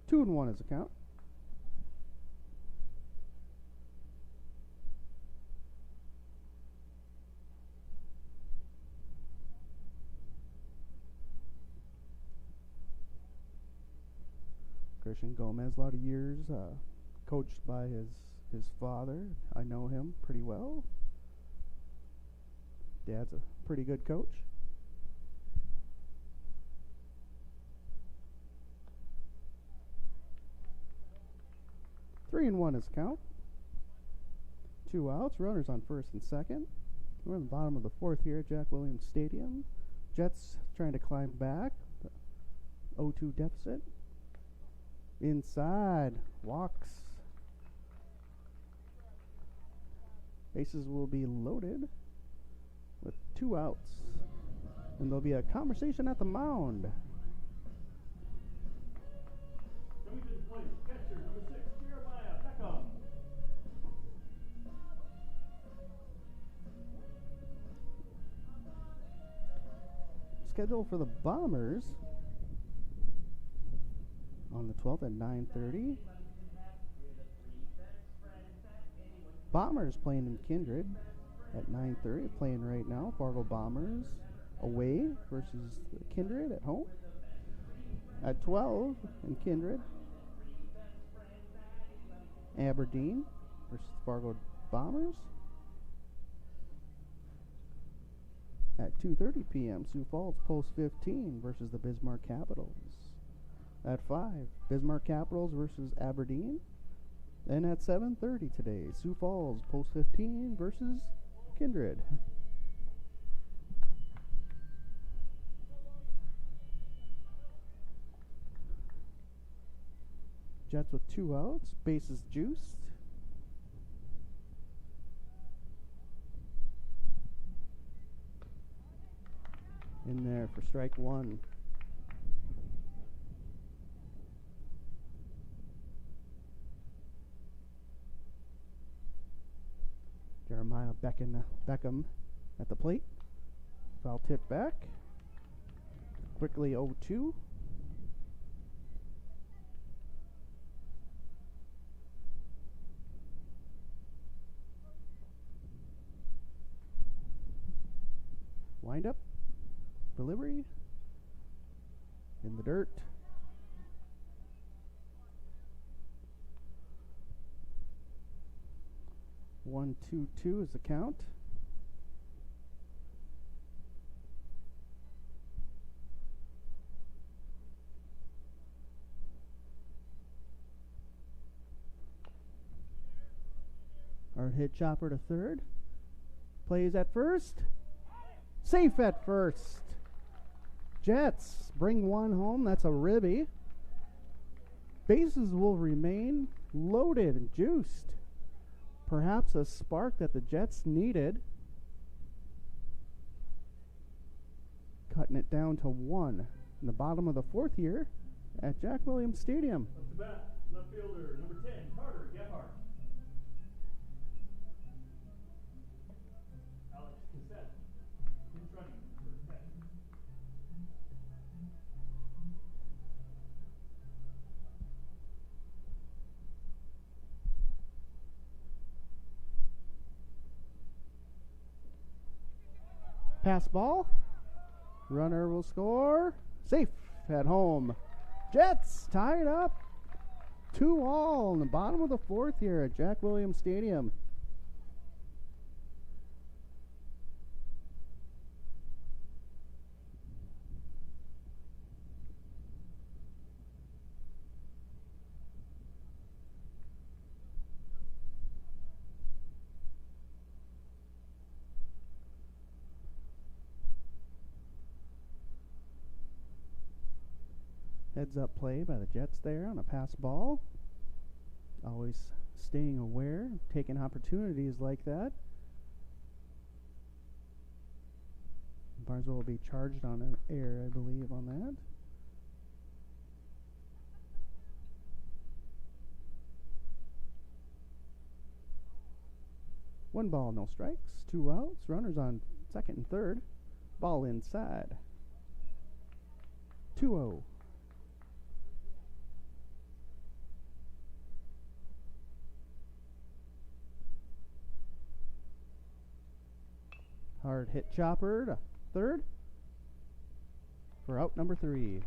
Two and 1 is a count. Christian Gomez, a lot of years coached by his father. I know him pretty well. Dad's a pretty good coach. Three and one is count. 2 outs. Runners on first and second. We're in the bottom of the fourth here at Jack Williams Stadium. Jets trying to climb back. The 0-2 deficit. Inside. Walks. Bases will be loaded with 2 outs. And there'll be a conversation at the mound. Coming to the plate, catcher number 6, Jeremiah Beckham. Schedule for the Bombers on the 12th at 9:30. Bombers playing in Kindred at 9:30. Playing right now. Fargo Bombers away versus Kindred at home. At 12 in Kindred, Aberdeen versus Fargo Bombers. At 2:30 p.m., Sioux Falls Post 15 versus the Bismarck Capitals. At 5, Bismarck Capitals versus Aberdeen. And at 7:30 today, Sioux Falls Post 15 versus Kindred. Jets with 2 outs, bases juiced. In there for strike 1. Jeremiah Beckham at the plate. Foul tip back. Quickly 0-2. Wind up. Delivery. In the dirt. One, 2-2 is the count. Our hit chopper to third. Plays at first. Safe at first. Jets bring 1 home. That's a ribby. Bases will remain loaded and juiced. Perhaps a spark that the Jets needed. Cutting it down to 1 in the bottom of the fourth here at Jack Williams Stadium. Up to bat, left fielder number 10, Carter Gephardt. Alex Cassette, in running for 10. Pass ball. Runner will score. Safe at home. Jets tied up 2-2 in the bottom of the fourth here at Jack Williams Stadium. Heads up play by the Jets there on a pass ball. Always staying aware, taking opportunities like that. Barnesville will be charged on an error, I believe, on that. One ball, no strikes, 2 outs. Runners on second and third. Ball inside. 2-0. Hard hit chopper to third for out number 3.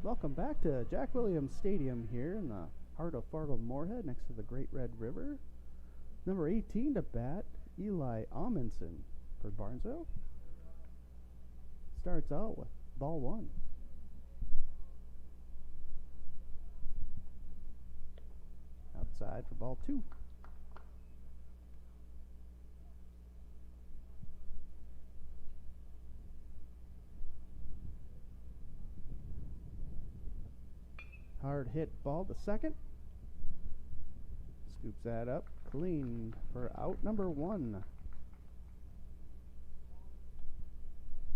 Welcome back to Jack Williams Stadium here in the heart of Fargo-Moorhead next to the Great Red River. Number 18 to bat, Eli Amundsen for Barnesville. Starts out with ball one. Outside for ball two. Hard hit ball to second. Scoops that up clean for out number one.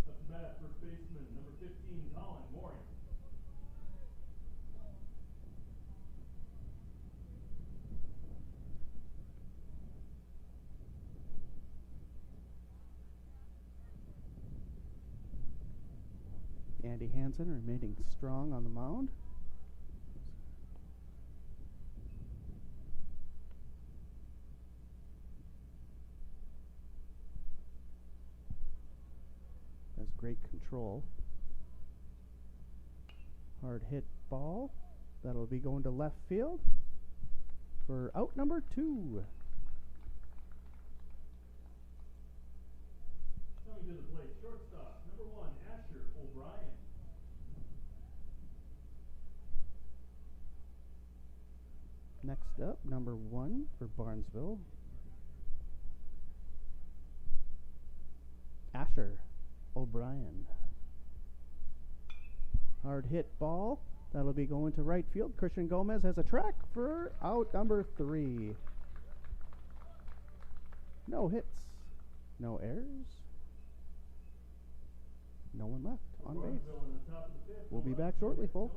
Up to bat, first baseman, number 15, Colin Moring. Andy Hansen remaining strong on the mound. Has great control. Hard hit ball. That'll be going to left field for out number two. Coming to the plate, shortstop, number 1, Asher O'Brien. Next up, number 1 for Barnesville, Asher O'Brien. Hard hit ball. That'll be going to right field. Christian Gomez has a track for out number 3. No hits, no errors, no one left on base. We'll be back shortly, folks.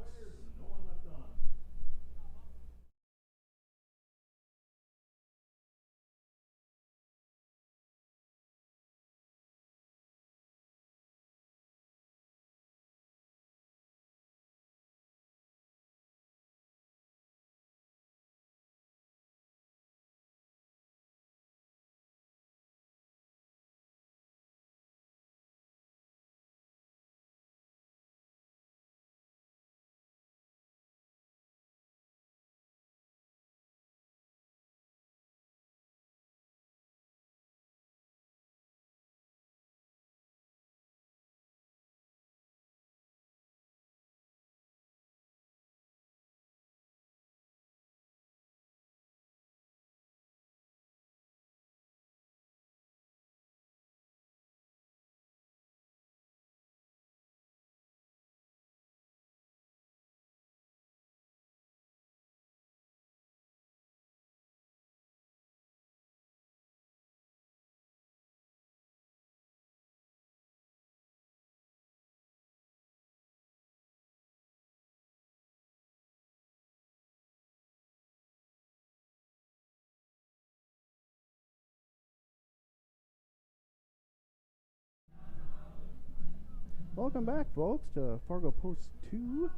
Welcome back, folks, to Fargo Post 2.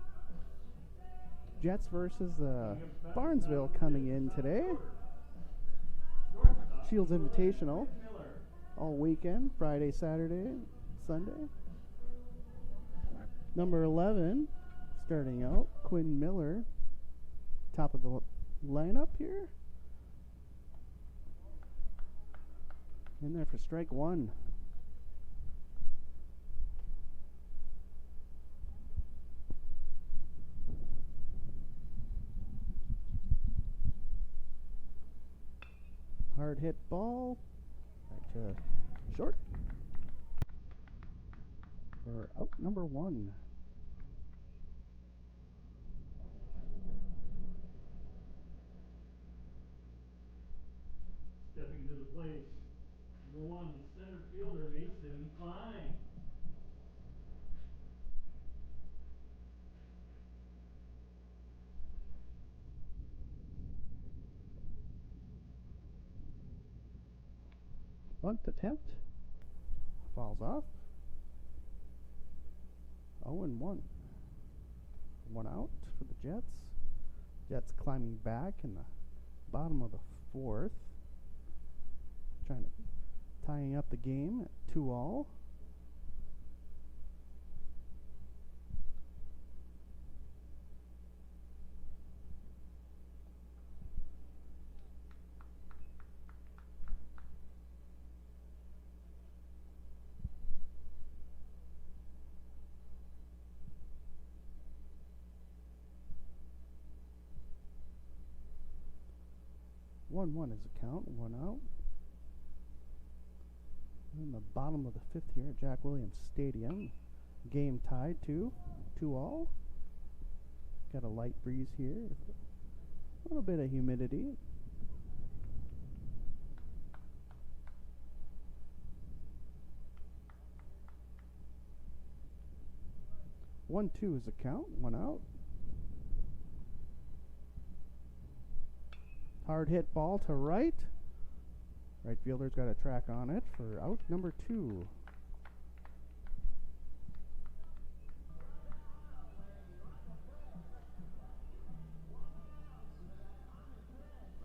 Jets versus Barnesville coming in today. Shields Invitational all weekend, Friday, Saturday, Sunday. Number 11 starting out, Quinn Miller, top of the lineup here. In there for strike one. Hard hit ball, right to short for out number one. Stepping to the plate, number 1, center fielder Mason Klein. Bunt attempt. Falls off. 0-1. One out for the Jets. Jets climbing back in the bottom of the fourth. Tying up the game at 2-all. 1-1 is the count, 1 out. In the bottom of the 5th here at Jack Williams Stadium. Game tied 2-2 Got a light breeze here. A little bit of humidity. One, 2 is the count, 1 out. Hard hit ball to right. Right fielder's got a track on it for out number 2.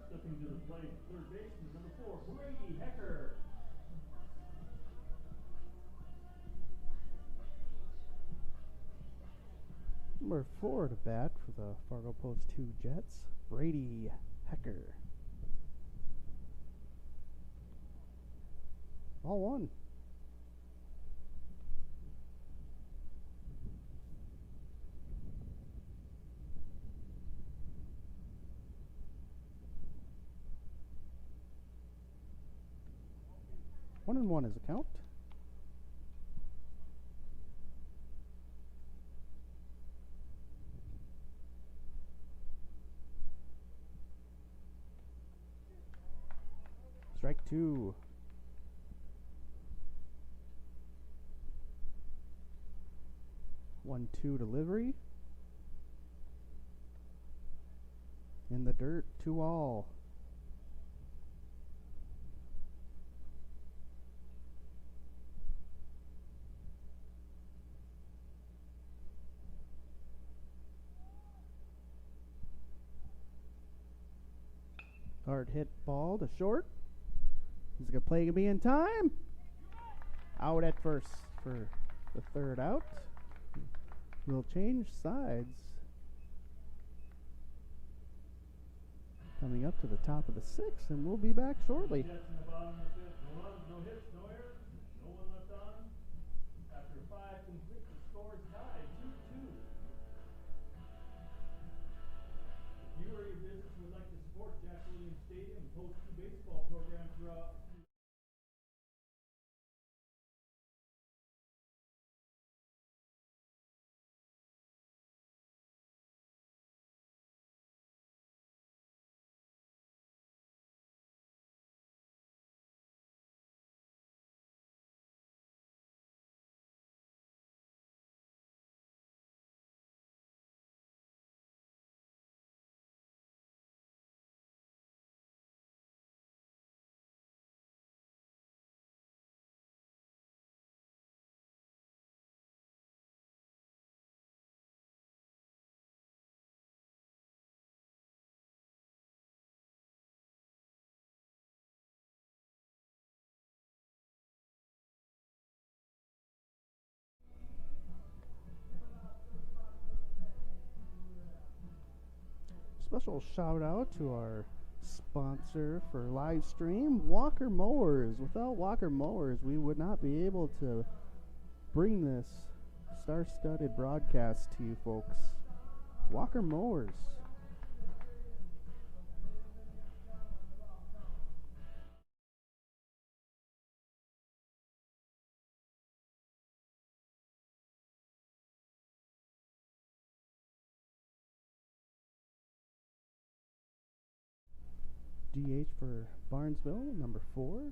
Stepping to the plate, third baseman, number 4, Brady Hecker. Number 4 to bat for the Fargo Post 2 Jets, Brady Hecker. Ball 1. One and 1 is the count. Strike 2. 1-2 delivery. In the dirt, 2-all. Hard hit ball to short. Is the play gonna be in time? Out at first for the 3rd out. We'll change sides. Coming up to the top of the 6th, and we'll be back shortly. Jets in the bottom of the 5th. No runs, no hits, no errors, no one left on. After 5 complete, the score is tied 2-2. If you or your business would like to support Jack Williams Stadium and Post 2 baseball program throughout Special shout out to our sponsor for live stream, Walker Mowers. Without Walker Mowers, we would not be able to bring this star-studded broadcast to you folks. Walker Mowers. DH for Barnesville, number 4.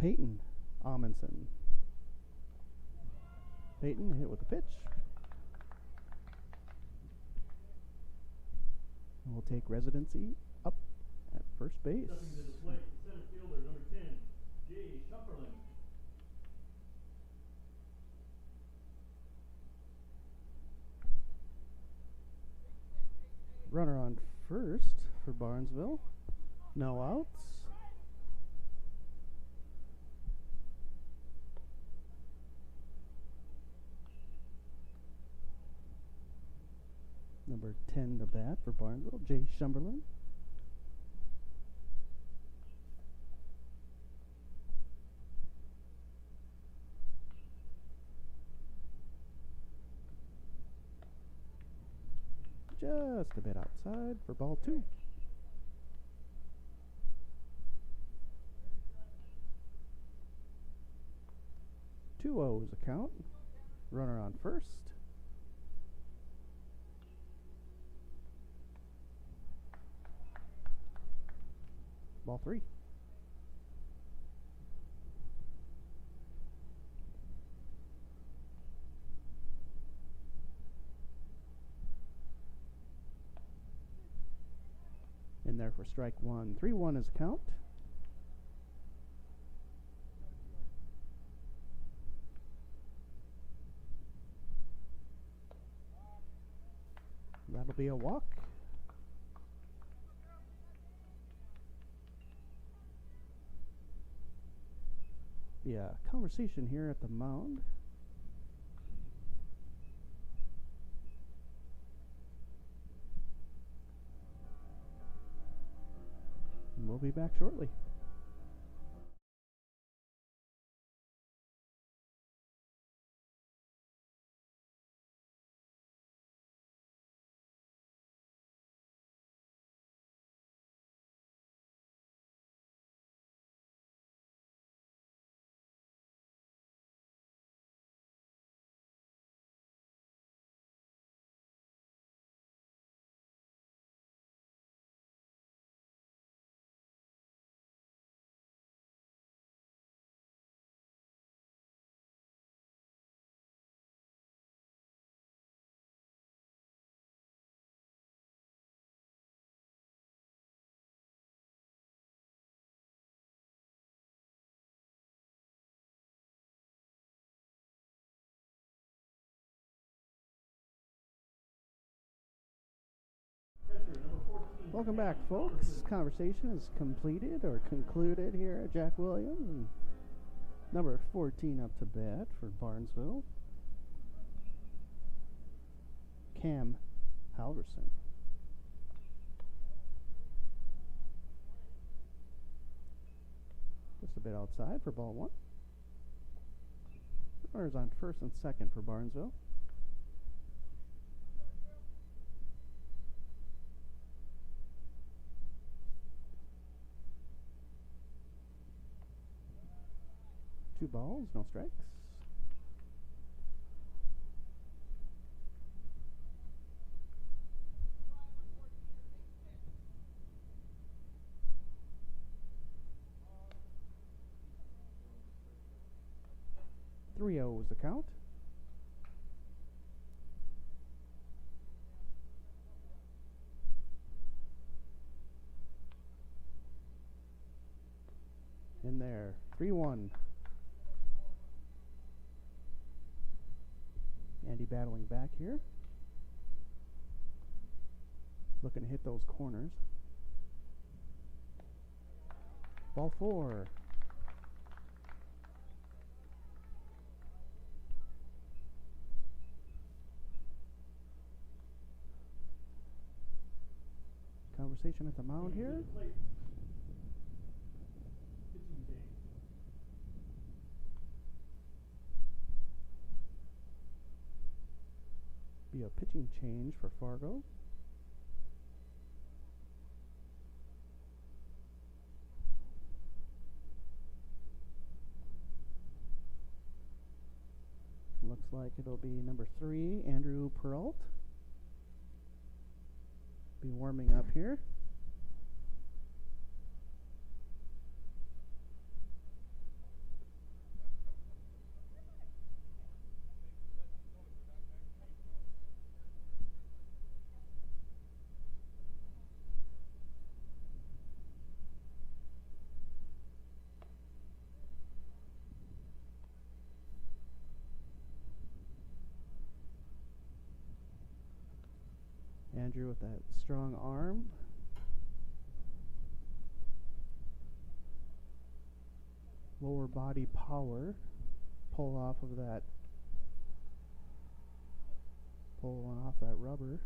Peyton Amundsen. Peyton hit with a pitch. And we'll take residency up at first base. stepping to the plate, the center fielder, number 10, Jay Shumperlin. Runner on first for Barnesville. No outs. Number 10 to bat for Barnesville, Jay Shumberlin. just a bit outside for ball 2. 2-0 is the count. Runner on first. Ball 3. In there for strike 1. 3-1 is count. That'll be a walk. Yeah, conversation here at the mound. And we'll be back shortly. Welcome back, folks. Conversation is completed or concluded here at Jack Williams. And number 14 up to bat for Barnesville, Cam Halverson. Just a bit outside for ball 1. Runners on first and second for Barnesville. Two balls, no strikes. Three is the count. In there, 3-1. Andy battling back here. Looking to hit those corners. Ball 4. Conversation at the mound here. Be a pitching change for Fargo. Looks like it'll be number 3, Andrew Peralt. Be warming up here. Andrew with that strong arm. Lower body power. Pull off of that. Pull one off that rubber.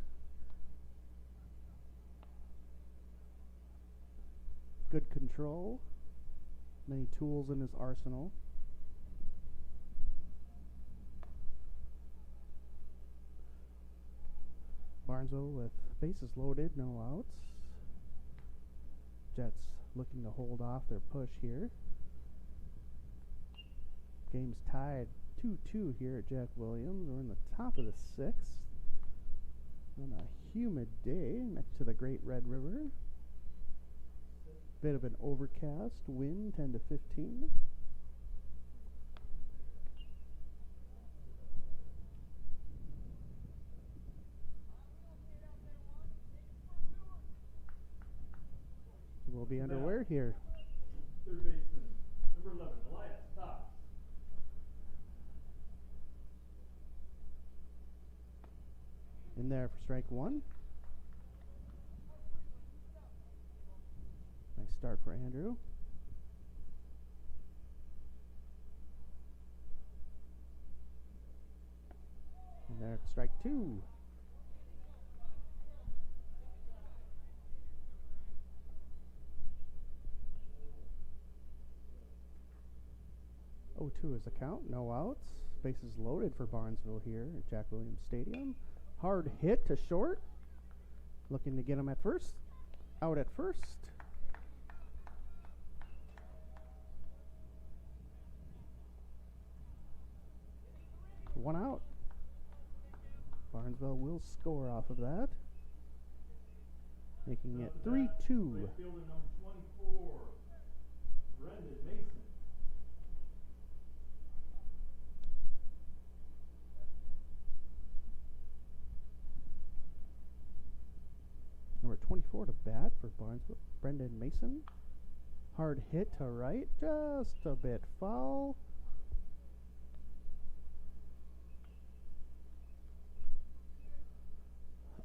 Good control. Many tools in his arsenal. Barnesville with bases loaded, no outs. Jets looking to hold off their push here. Game's tied 2-2 here at Jack Williams. We're in the top of the sixth on a humid day next to the Great Red River. Bit of an overcast, wind 10 to 15. We'll be underway here. Third baseman, number 11, Elias Cox. In there for strike one. Nice start for Andrew. In there for strike two. 0-2 is the count, no outs. Bases loaded for Barnesville here at Jack Williams Stadium. Hard hit to short. Looking to get him at first. Out at first. One out. Barnesville will score off of that, making it 3-2. Right fielder number 24, Brendan Mason. Number 24 to bat for Barnesville, Brendan Mason. Hard hit to right, just a bit foul.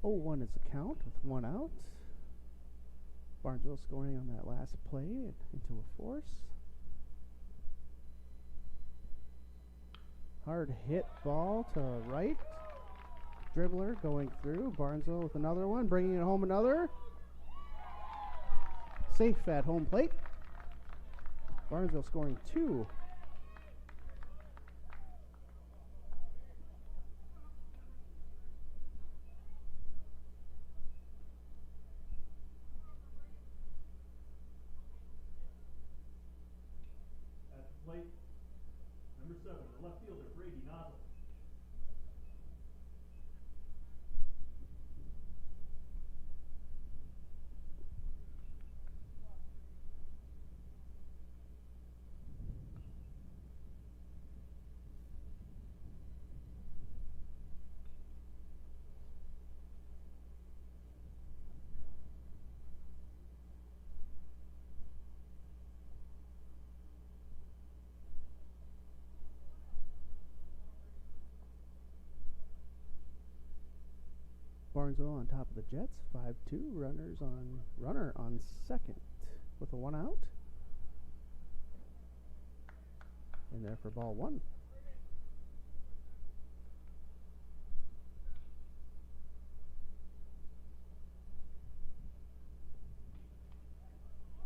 0-1 is the count with one out. Barnesville scoring on that last play into a force. Hard hit ball to right. Dribbler going through. Barnesville with another one, bringing it home another. Safe at home plate. Barnesville scoring two. At the plate, number 7, the left fielder, Brady Nozzle. Barnesville on top of the Jets, 5-2. Runner on second with a one out. In there for ball one.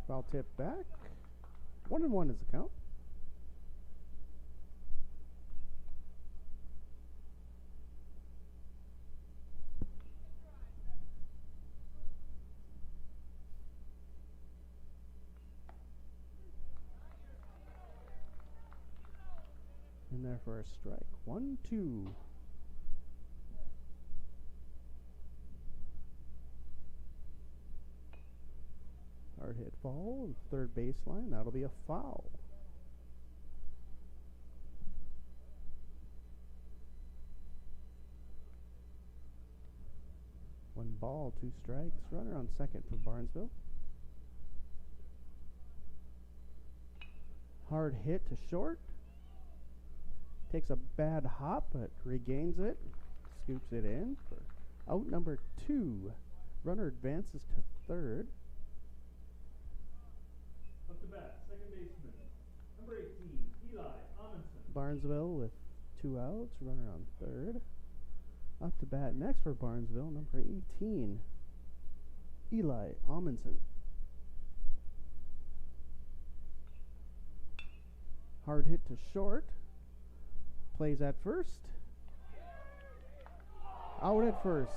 Foul tip back. 1-1 is the count. In there for a strike. 1-2. Hard hit ball, third baseline. That'll be a foul. One ball, two strikes. Runner on second for Barnesville. Hard hit to short. Takes a bad hop, but regains it. Scoops it in for out number 2. Runner advances to third. Up to bat, second baseman, number 18, Eli Amundsen. Barnesville with 2 outs. Runner on third. Up to bat next for Barnesville, number 18, Eli Amundsen. Hard hit to short. Plays at first. Out at first.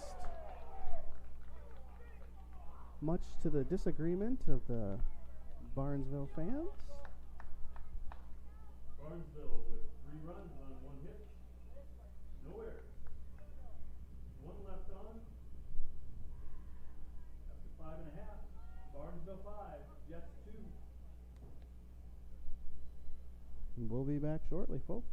much to the disagreement of the Barnesville fans. Barnesville with 3 runs on 1 hit. No errors. 1 left on. After 5.5. Barnesville 5, Jets 2. And we'll be back shortly, folks.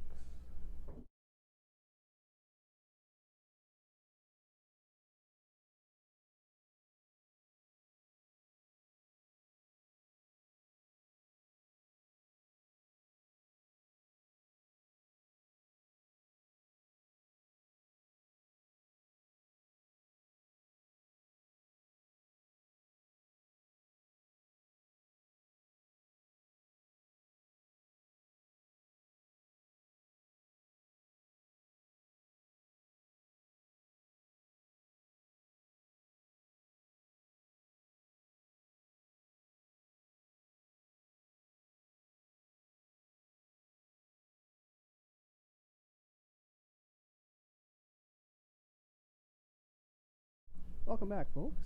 Welcome back, folks.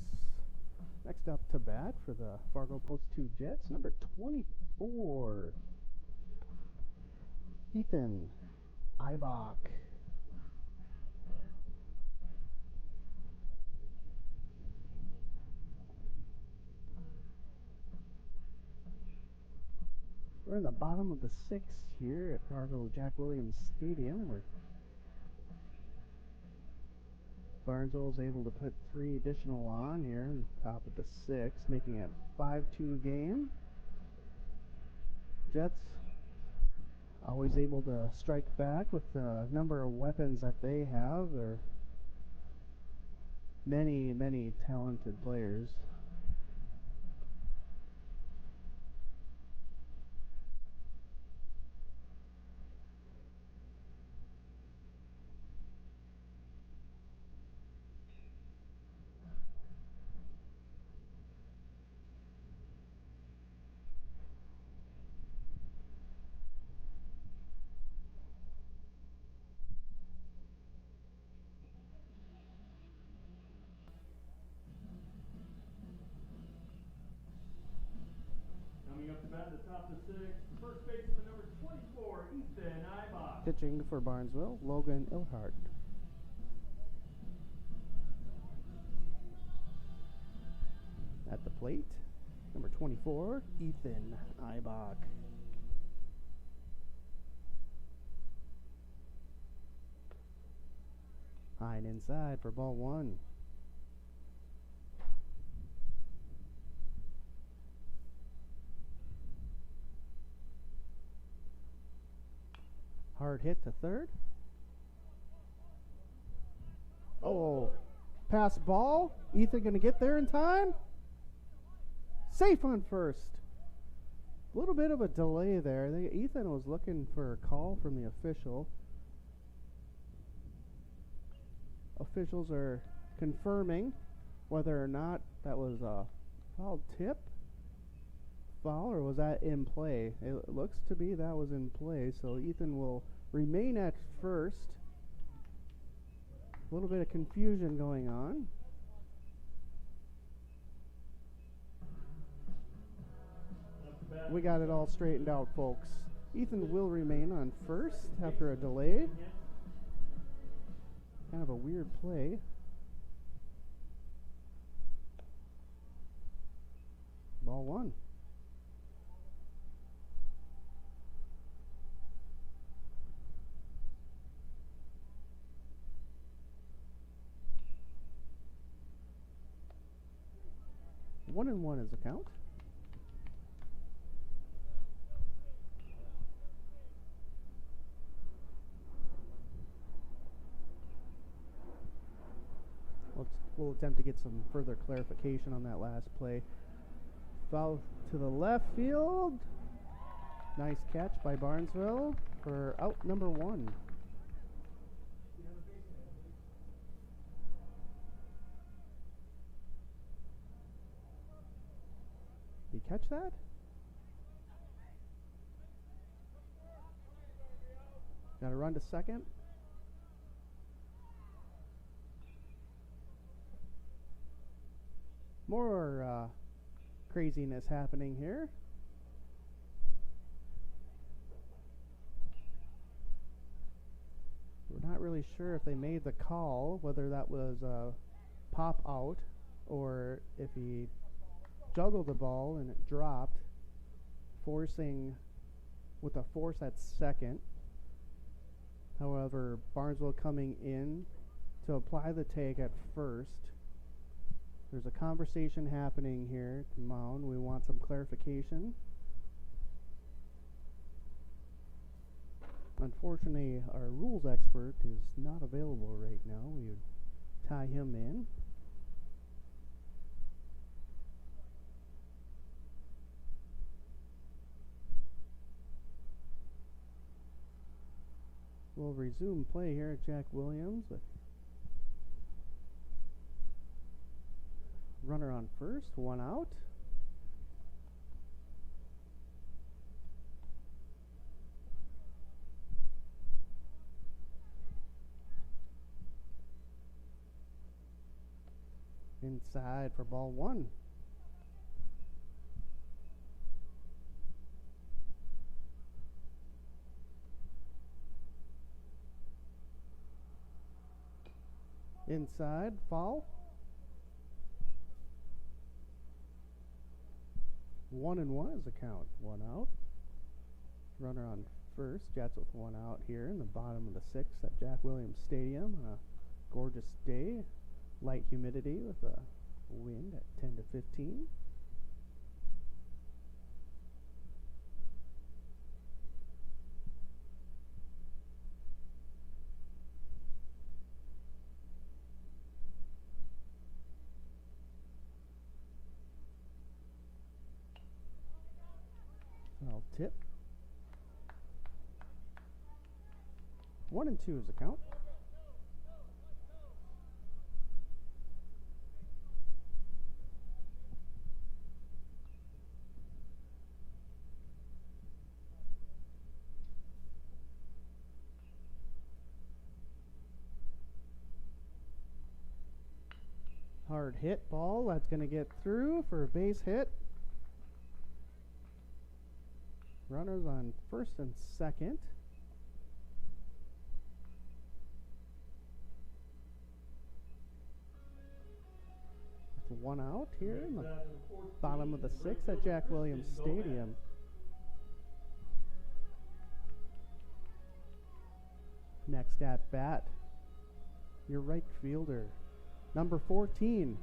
Next up to bat for the Fargo Post 2 Jets, number 24, Ethan Eibach. We're in the bottom of the 6th here at Fargo Jack Williams Stadium, where Barnesville is able to put 3 additional on here on top of the 6th, making it a 5-2 game. Jets always able to strike back with the number of weapons that they have. They're many, many talented players. Coming up to bat at the top of the 6th, first baseman number 24, Ethan Eibach. Pitching for Barnesville, Logan Ilhart. At the plate, number 24, Ethan Eibach. High and inside for ball 1. Hard hit to third. Oh, pass ball. Ethan going to get there in time. Safe on first. A little bit of a delay there. Ethan was looking for a call from the official. Officials are confirming whether or not that was a foul tip, foul, or was that in play. It looks to be that was in play, so Ethan will remain at first. A little bit of confusion going on. We got it all straightened out, folks. Ethan will remain on first after a delay. Kind of a weird play. Ball 1. One and one is the count. We'll attempt to get some further clarification on that last play. Foul to the left field. Nice catch by Barnesville for out number 1. Did he catch that? Got to run to second. More craziness happening here. We're not really sure if they made the call, whether that was a pop out or if he juggled the ball and it dropped, forcing with a force at second. However, Barnesville coming in to apply the tag at first. There's a conversation happening here at the mound. We want some clarification. Unfortunately, our rules expert is not available right now. We would tie him in. We'll resume play here at Jack Williams. Runner on first, one out. Inside for ball one. Inside, foul. 1-1 is the count. One out. Runner on first. Jets with one out here in the bottom of the sixth at Jack Williams Stadium on a gorgeous day. Light humidity with a wind at 10 to 15. I'll tip. 1-2 is the count. Hard hit ball. That's going to get through for a base hit. Runners on first and second. With one out here in the bottom of the sixth at Jack Williams Stadium. Next at bat, your right fielder, number 14,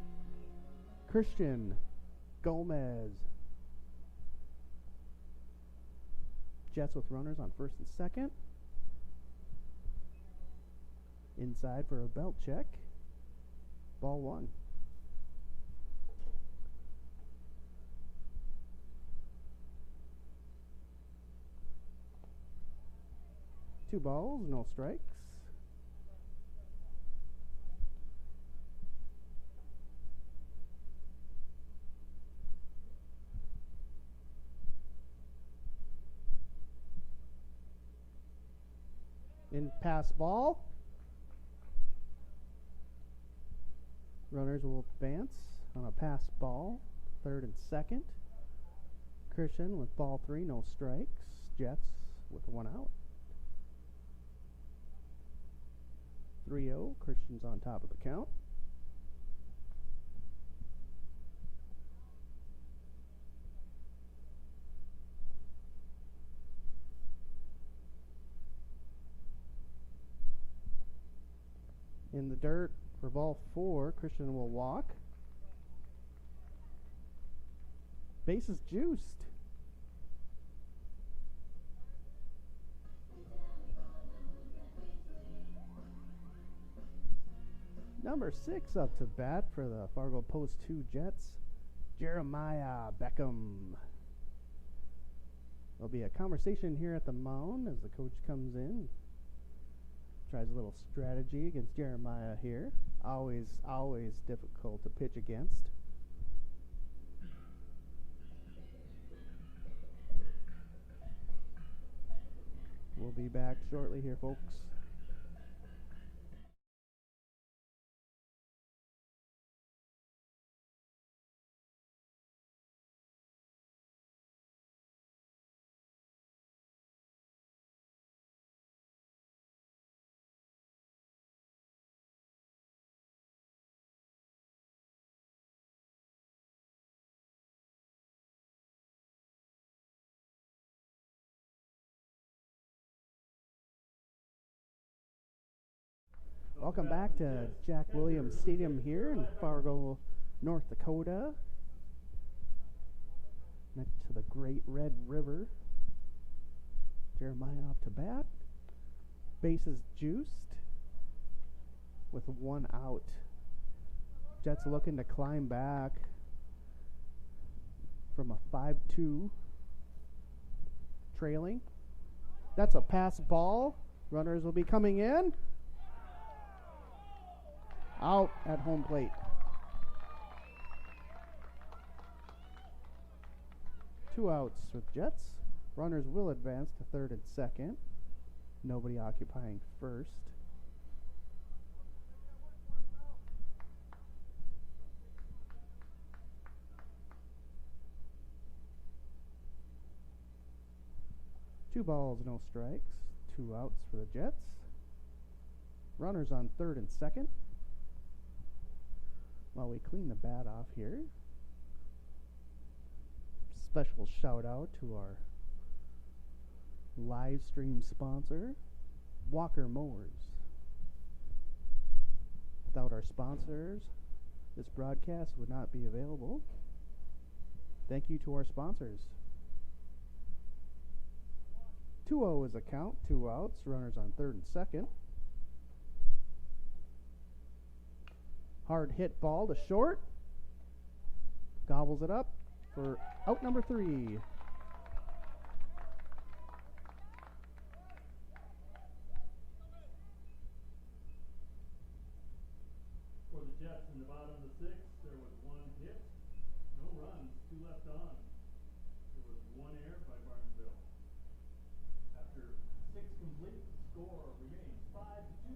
Christian Gomez. Jets with runners on first and second. Inside for a belt check. Ball one. Two balls, no strikes. In pass ball. Runners will advance on a pass ball. Third and second. Christian with ball three, no strikes. Jets with one out. 3-0. Christian's on top of the count. In the dirt for ball four, Christian will walk. Base is juiced. Number 6 up to bat for the Fargo Post 2 Jets, Jeremiah Beckham. There'll be a conversation here at the mound as the coach comes in. Tries a little strategy against Jeremiah here. Always difficult to pitch against. We'll be back shortly here, folks. Welcome back to Jack Williams Stadium here in Fargo, North Dakota, next to the Great Red River. Jeremiah up to bat. Bases juiced with 1 out. Jets looking to climb back from a 5-2 trailing. That's a pass ball. Runners will be coming in. Out at home plate. 2 outs with Jets. Runners will advance to third and second. Nobody occupying first. Two balls, no strikes. 2 outs for the Jets. Runners on third and second. While we clean the bat off here, special shout out to our live stream sponsor, Walker Mowers. Without our sponsors, this broadcast would not be available. Thank you to our sponsors. 2-0 is a count, 2 outs, runners on third and second. Hard hit ball to short. Gobbles it up for out number 3. For the Jets in the bottom of the 6th, there was 1 hit, no runs, 2 left on. There was 1 error by Barnesville. After 6 complete, the score remains 5-2.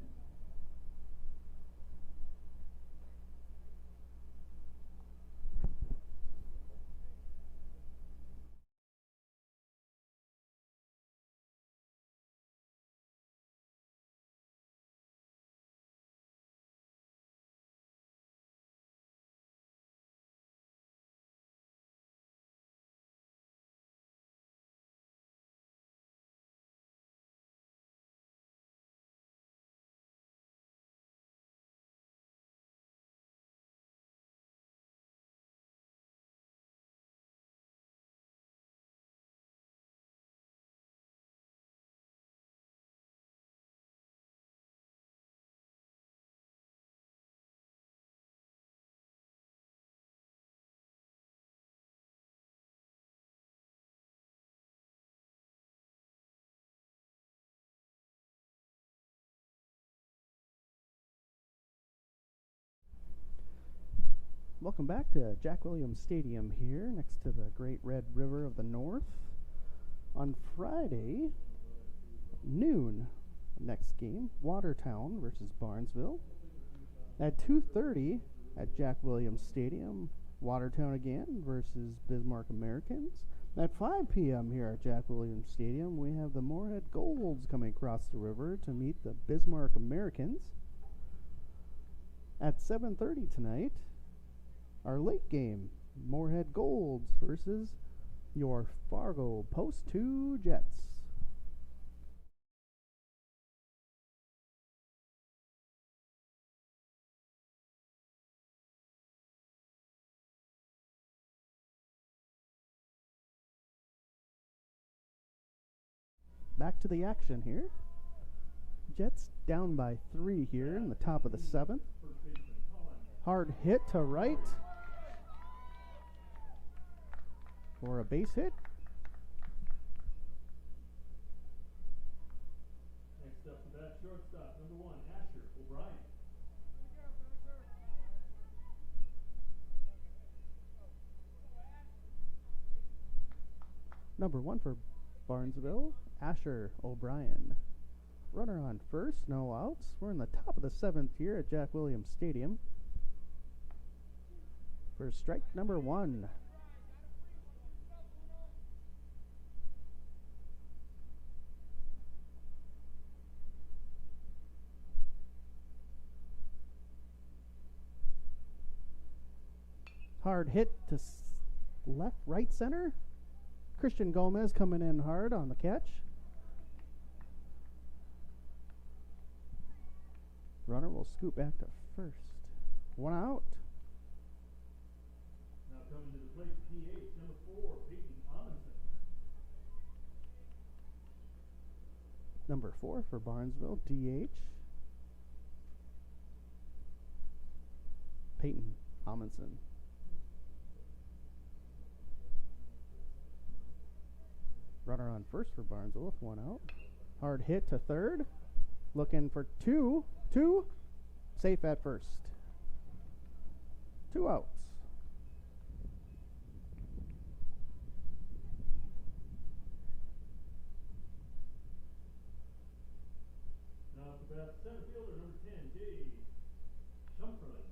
Welcome back to Jack Williams Stadium here next to the Great Red River of the North. On Friday, noon, next game, Watertown versus Barnesville. At 2:30 at Jack Williams Stadium, Watertown again versus Bismarck Americans. At 5 p.m. here at Jack Williams Stadium, we have the Moorhead Golds coming across the river to meet the Bismarck Americans. At 7:30 tonight, our late game, Moorhead Golds versus your Fargo Post 2 Jets. Back to the action here. Jets down by 3 here in the top of the 7th. Hard hit to right for a base hit. Next up to bat, shortstop, number 1, Asher O'Brien. Number 1 for Barnesville, Asher O'Brien. Runner on first, no outs. We're in the top of the 7th here at Jack Williams Stadium. For strike number 1. Hard hit to left, right center. Christian Gomez coming in hard on the catch. Runner will scoot back to first. One out. Now coming to the plate, DH, number 4, Peyton Amundsen. Number 4 for Barnesville, DH. Peyton Amundsen. Runner on first for Barnesville with one out. Hard hit to third. Looking for two. Safe at first. 2 outs. Now at the bat, center fielder, number 10, Jay Shumperlin.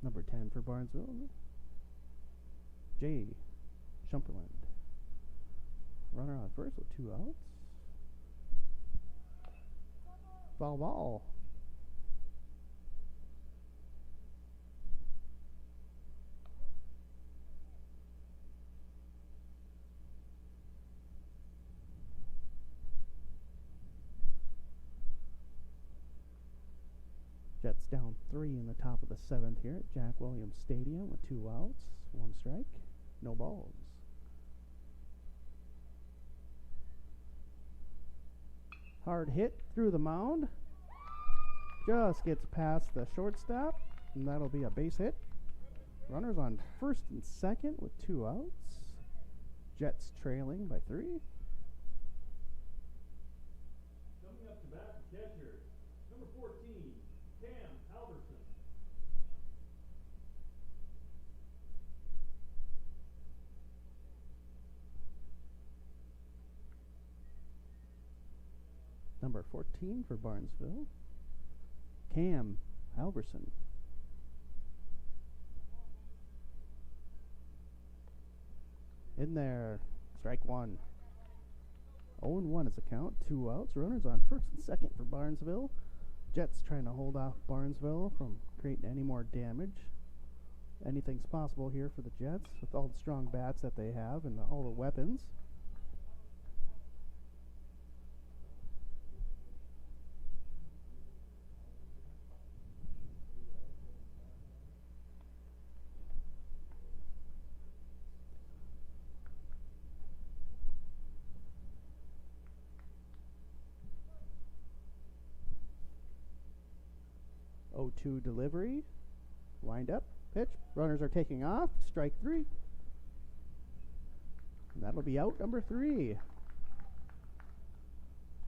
Number 10 for Barnesville, Jay Shumperland. Runner on first with 2 outs. Foul ball. Jets down 3 in the top of the 7th here at Jack Williams Stadium with 2 outs, 1 strike, no balls. Hard hit through the mound. Just gets past the shortstop, and that'll be a base hit. Runners on first and second with 2 outs. Jets trailing by 3. Coming up to bat, the catcher, number 14, Cam Albertson. Number 14 for Barnesville, Cam Albertson. In there, strike 1. 0-1 is the count, 2 outs. Runners on first and second for Barnesville. Jets trying to hold off Barnesville from creating any more damage. Anything's possible here for the Jets with all the strong bats that they have and all the weapons. Oh-2 delivery. Wind up. Pitch. Runners are taking off. Strike 3. And that'll be out number 3.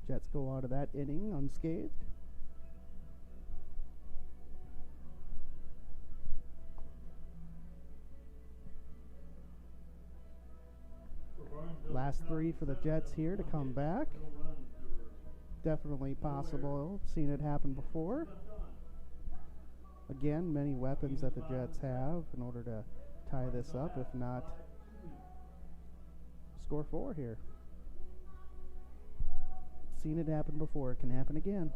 Jets go out of that inning unscathed. Last 3 for the Jets here to come back. Definitely possible. Seen it happen before. Again, many weapons that the Jets have in order to tie this up. If not, score 4 here. Seen it happen before. It can happen again.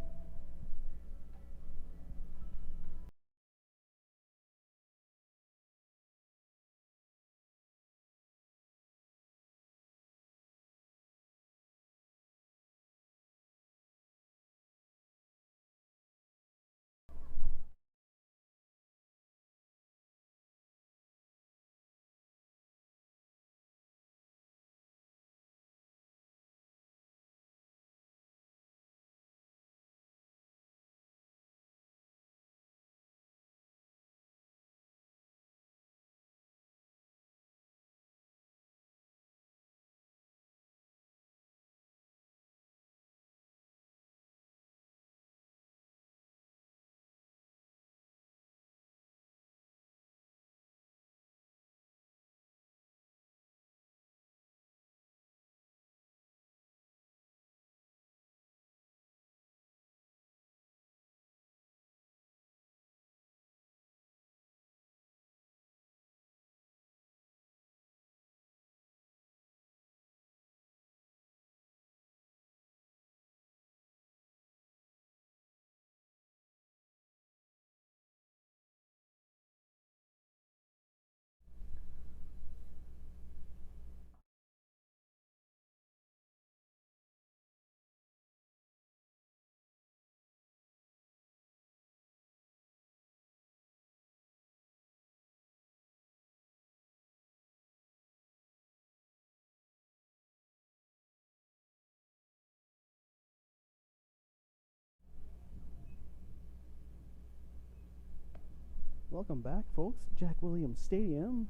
Welcome back, folks. Jack Williams Stadium.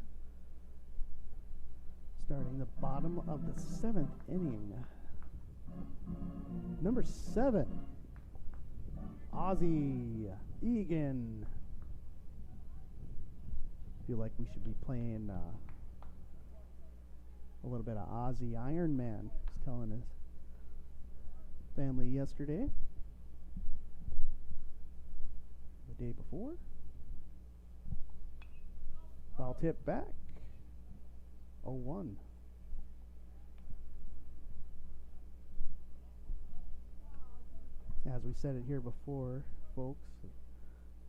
Starting the bottom of the 7th inning. Number 7, Ozzy Egan. Feel like we should be playing a little bit of Ozzy Iron Man. He's telling his family yesterday. The day before. Foul tip back. 0-1. As we said it here before, folks,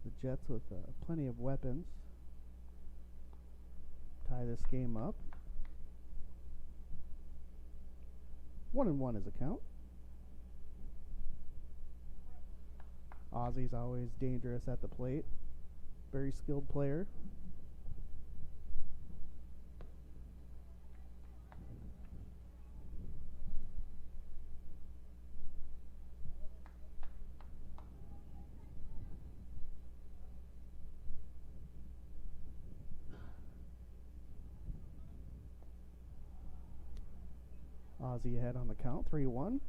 the Jets with plenty of weapons tie this game up. 1-1 is a count. Ozzy's always dangerous at the plate. Very skilled player. Ozzy ahead on the count, 3-1.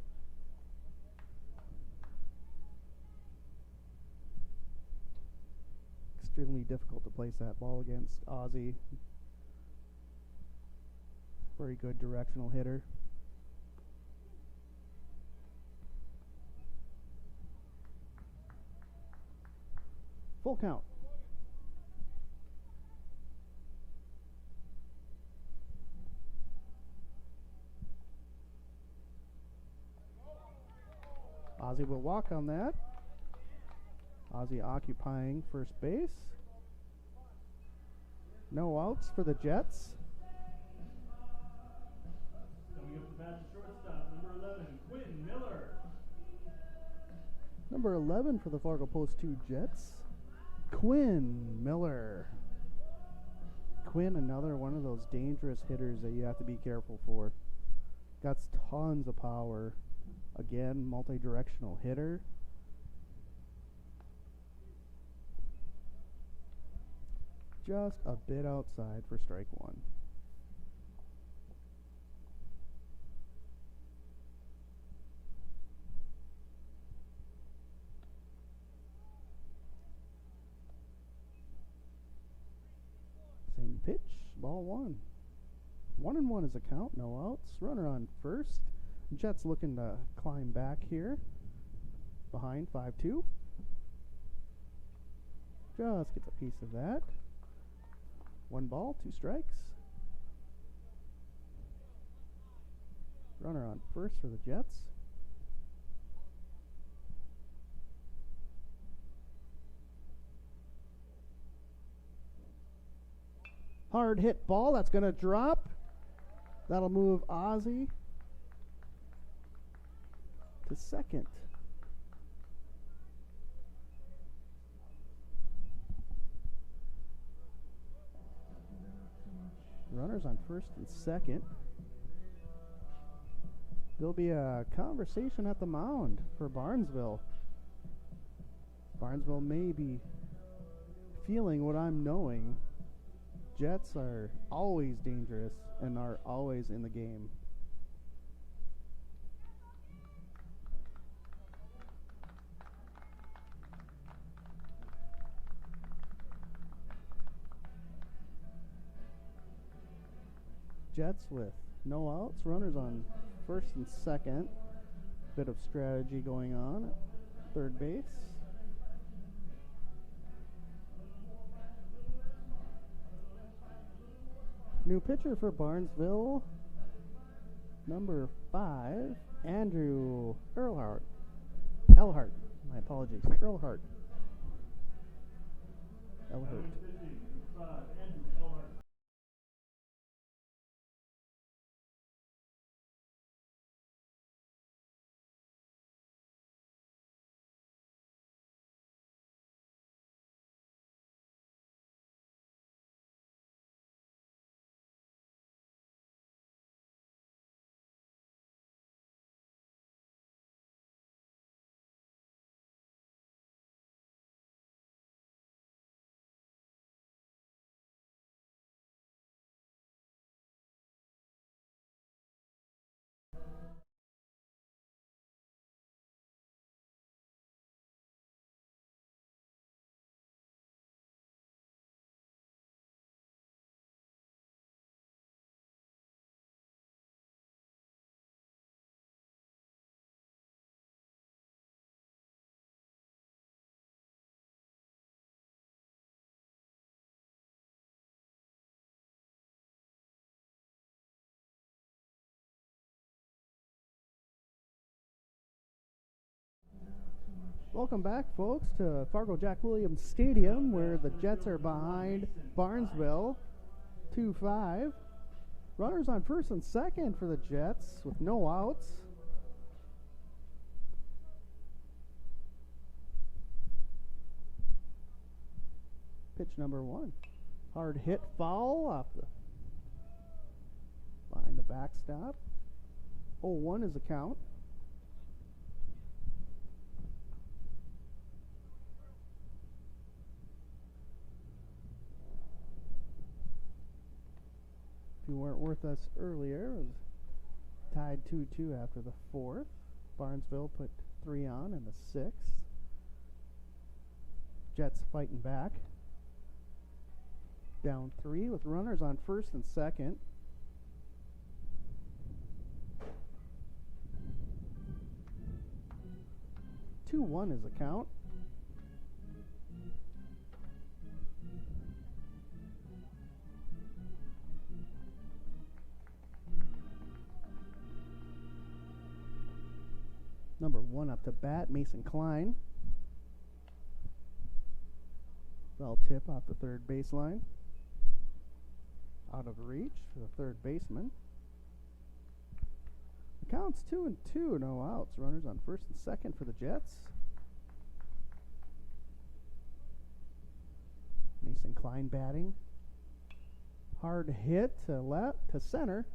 Extremely difficult to place that ball against Ozzy. Very good directional hitter. Full count. Ozzy will walk on that. Ozzy occupying first base. No outs for the Jets. Coming up to bat the shortstop, number 11, Quinn Miller. Number 11 for the Fargo Post 2 Jets, Quinn Miller. Quinn, another one of those dangerous hitters that you have to be careful for. Got tons of power. Again, multi-directional hitter. Just a bit outside for strike one. Same pitch, ball one. 1-1 is a count, no outs. Runner on first. Jets looking to climb back here. Behind 5-2. Just gets a piece of that. 1 ball, 2 strikes. Runner on first for the Jets. Hard hit ball, that's going to drop. That'll move Ozzy to second. Runners on first and second. There'll be a conversation at the mound for Barnesville. Barnesville may be feeling what I'm knowing. Jets are always dangerous and are always in the game. Jets with no outs, runners on first and second. Bit of strategy going on at third base. New pitcher for Barnesville, number 5, Andrew Earlhart. My apologies. Earlhart. Welcome back, folks, to Fargo Jack Williams Stadium, where the Jets are behind Barnesville 2-5. Runners on first and second for the Jets with no outs. Pitch number 1. Hard hit foul off behind the backstop. 0-1 is the count. If you weren't with us earlier, it was tied 2-2 after the 4th. Barnesville put 3 on in the 6th. Jets fighting back. Down 3 with runners on first and second. Two-1 is the count. Number 1 up to bat, Mason Klein. Foul tip off the third baseline. Out of reach for the third baseman. The count's 2-2, no outs. Runners on first and second for the Jets. Mason Klein batting. Hard hit to left to center.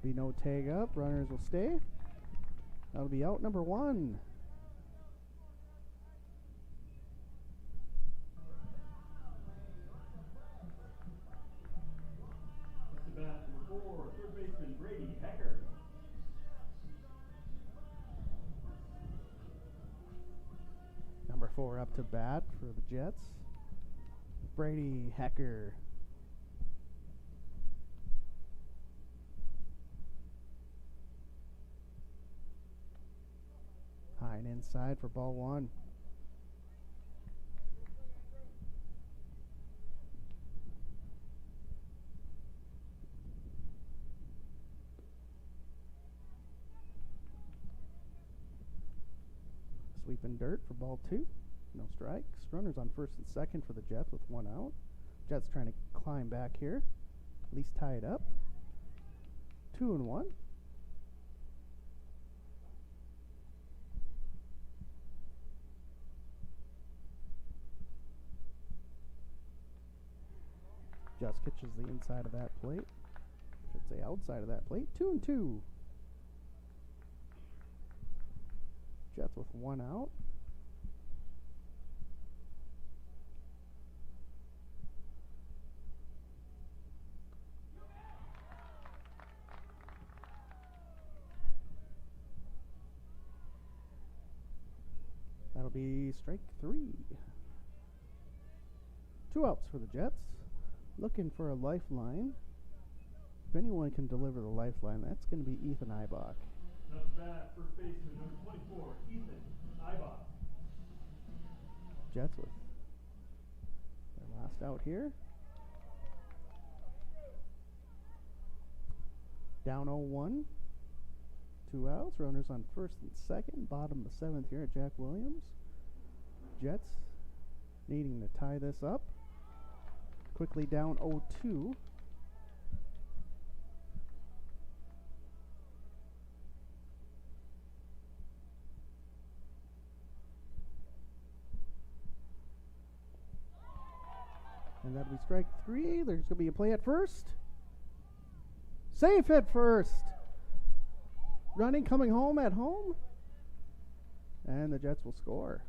Be no tag up. Runners will stay. That'll be out number 1. That's the bat number 4, third baseman Brady Hecker. Number 4 up to bat for the Jets. Brady Hecker. High and inside for ball 1. Sweeping dirt for ball 2. No strikes. Runners on first and second for the Jets with 1 out. Jets trying to climb back here. At least tie it up. 2-1. Just catches the inside of that plate. Should say outside of that plate. 2-2. Jets with 1 out. That'll be strike 3. 2 outs for the Jets. Looking for a lifeline. If anyone can deliver the lifeline, that's going to be Ethan Eibach. That's bat, first baseman number 24, Ethan Eibach. Jets with their last out here. Down 0-1. 2 outs. Runners on first and second. Bottom of the 7th here at Jack Williams. Jets needing to tie this up. Quickly down 0-2. And that'll be strike 3. There's going to be a play at first. Safe at first. Running, coming home at home. And the Jets will score.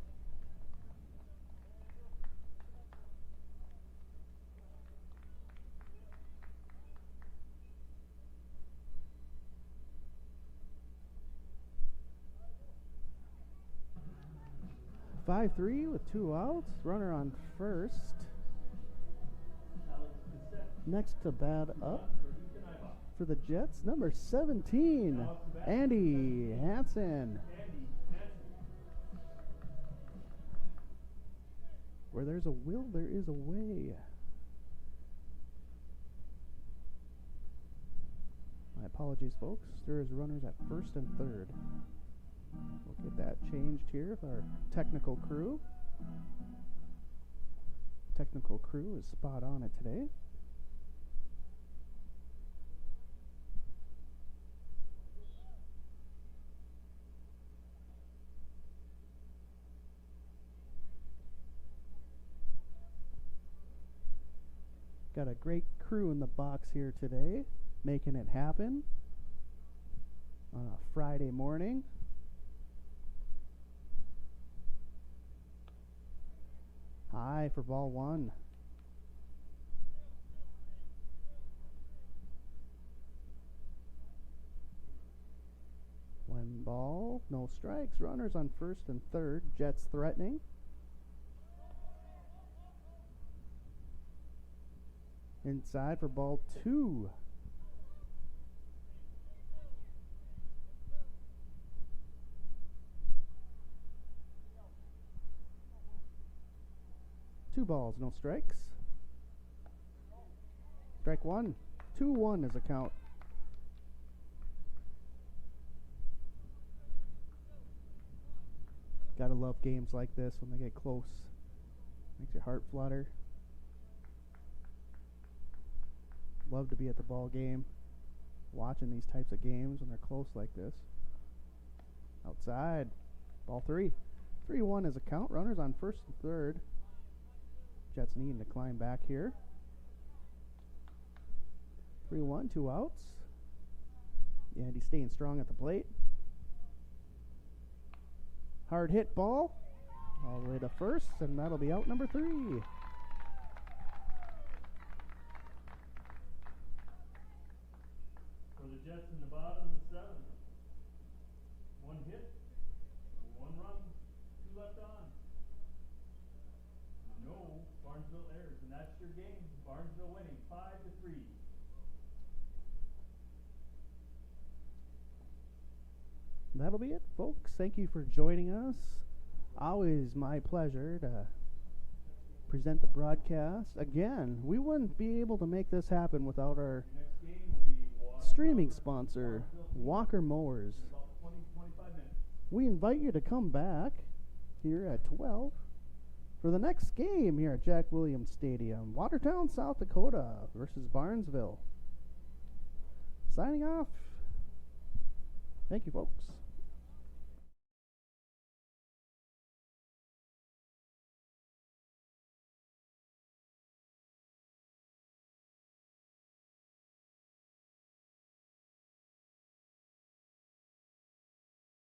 Five 3 with 2 outs. Runner on first. Next to bat up for the Jets, number 17, Andy Hansen. Where there's a will, there is a way. My apologies, folks. There is runners at first and third. We'll get that changed here with our technical crew. Technical crew is spot on it today. Got a great crew in the box here today, making it happen on a Friday morning. High for ball one. One ball, no strikes. Runners on first and third. Jets threatening. Inside for ball two. Two balls, no strikes. Strike one. 2-1 is a count. Gotta love games like this when they get close. Makes your heart flutter. Love to be at the ball game, watching these types of games when they're close like this. Outside. Ball three. 3-1 is a count. Runners on first and third. Jets needing to climb back here. 3-1, 2 outs. And he's staying strong at the plate. Hard hit ball. All the way to first, and that'll be out number 3. For the Jets in the bottom of the 7th. 1 hit, 1 run, 2 left on. No Barnesville errors, and that's your game. Barnesville winning 5-3. That'll be it, folks. Thank you for joining us. Always my pleasure to present the broadcast. Again, we wouldn't be able to make this happen without our streaming sponsor, Walker Mowers. We invite you to come back here at 12 for the next game here at Jack Williams Stadium, Watertown, South Dakota versus Barnesville. Signing off. Thank you, folks.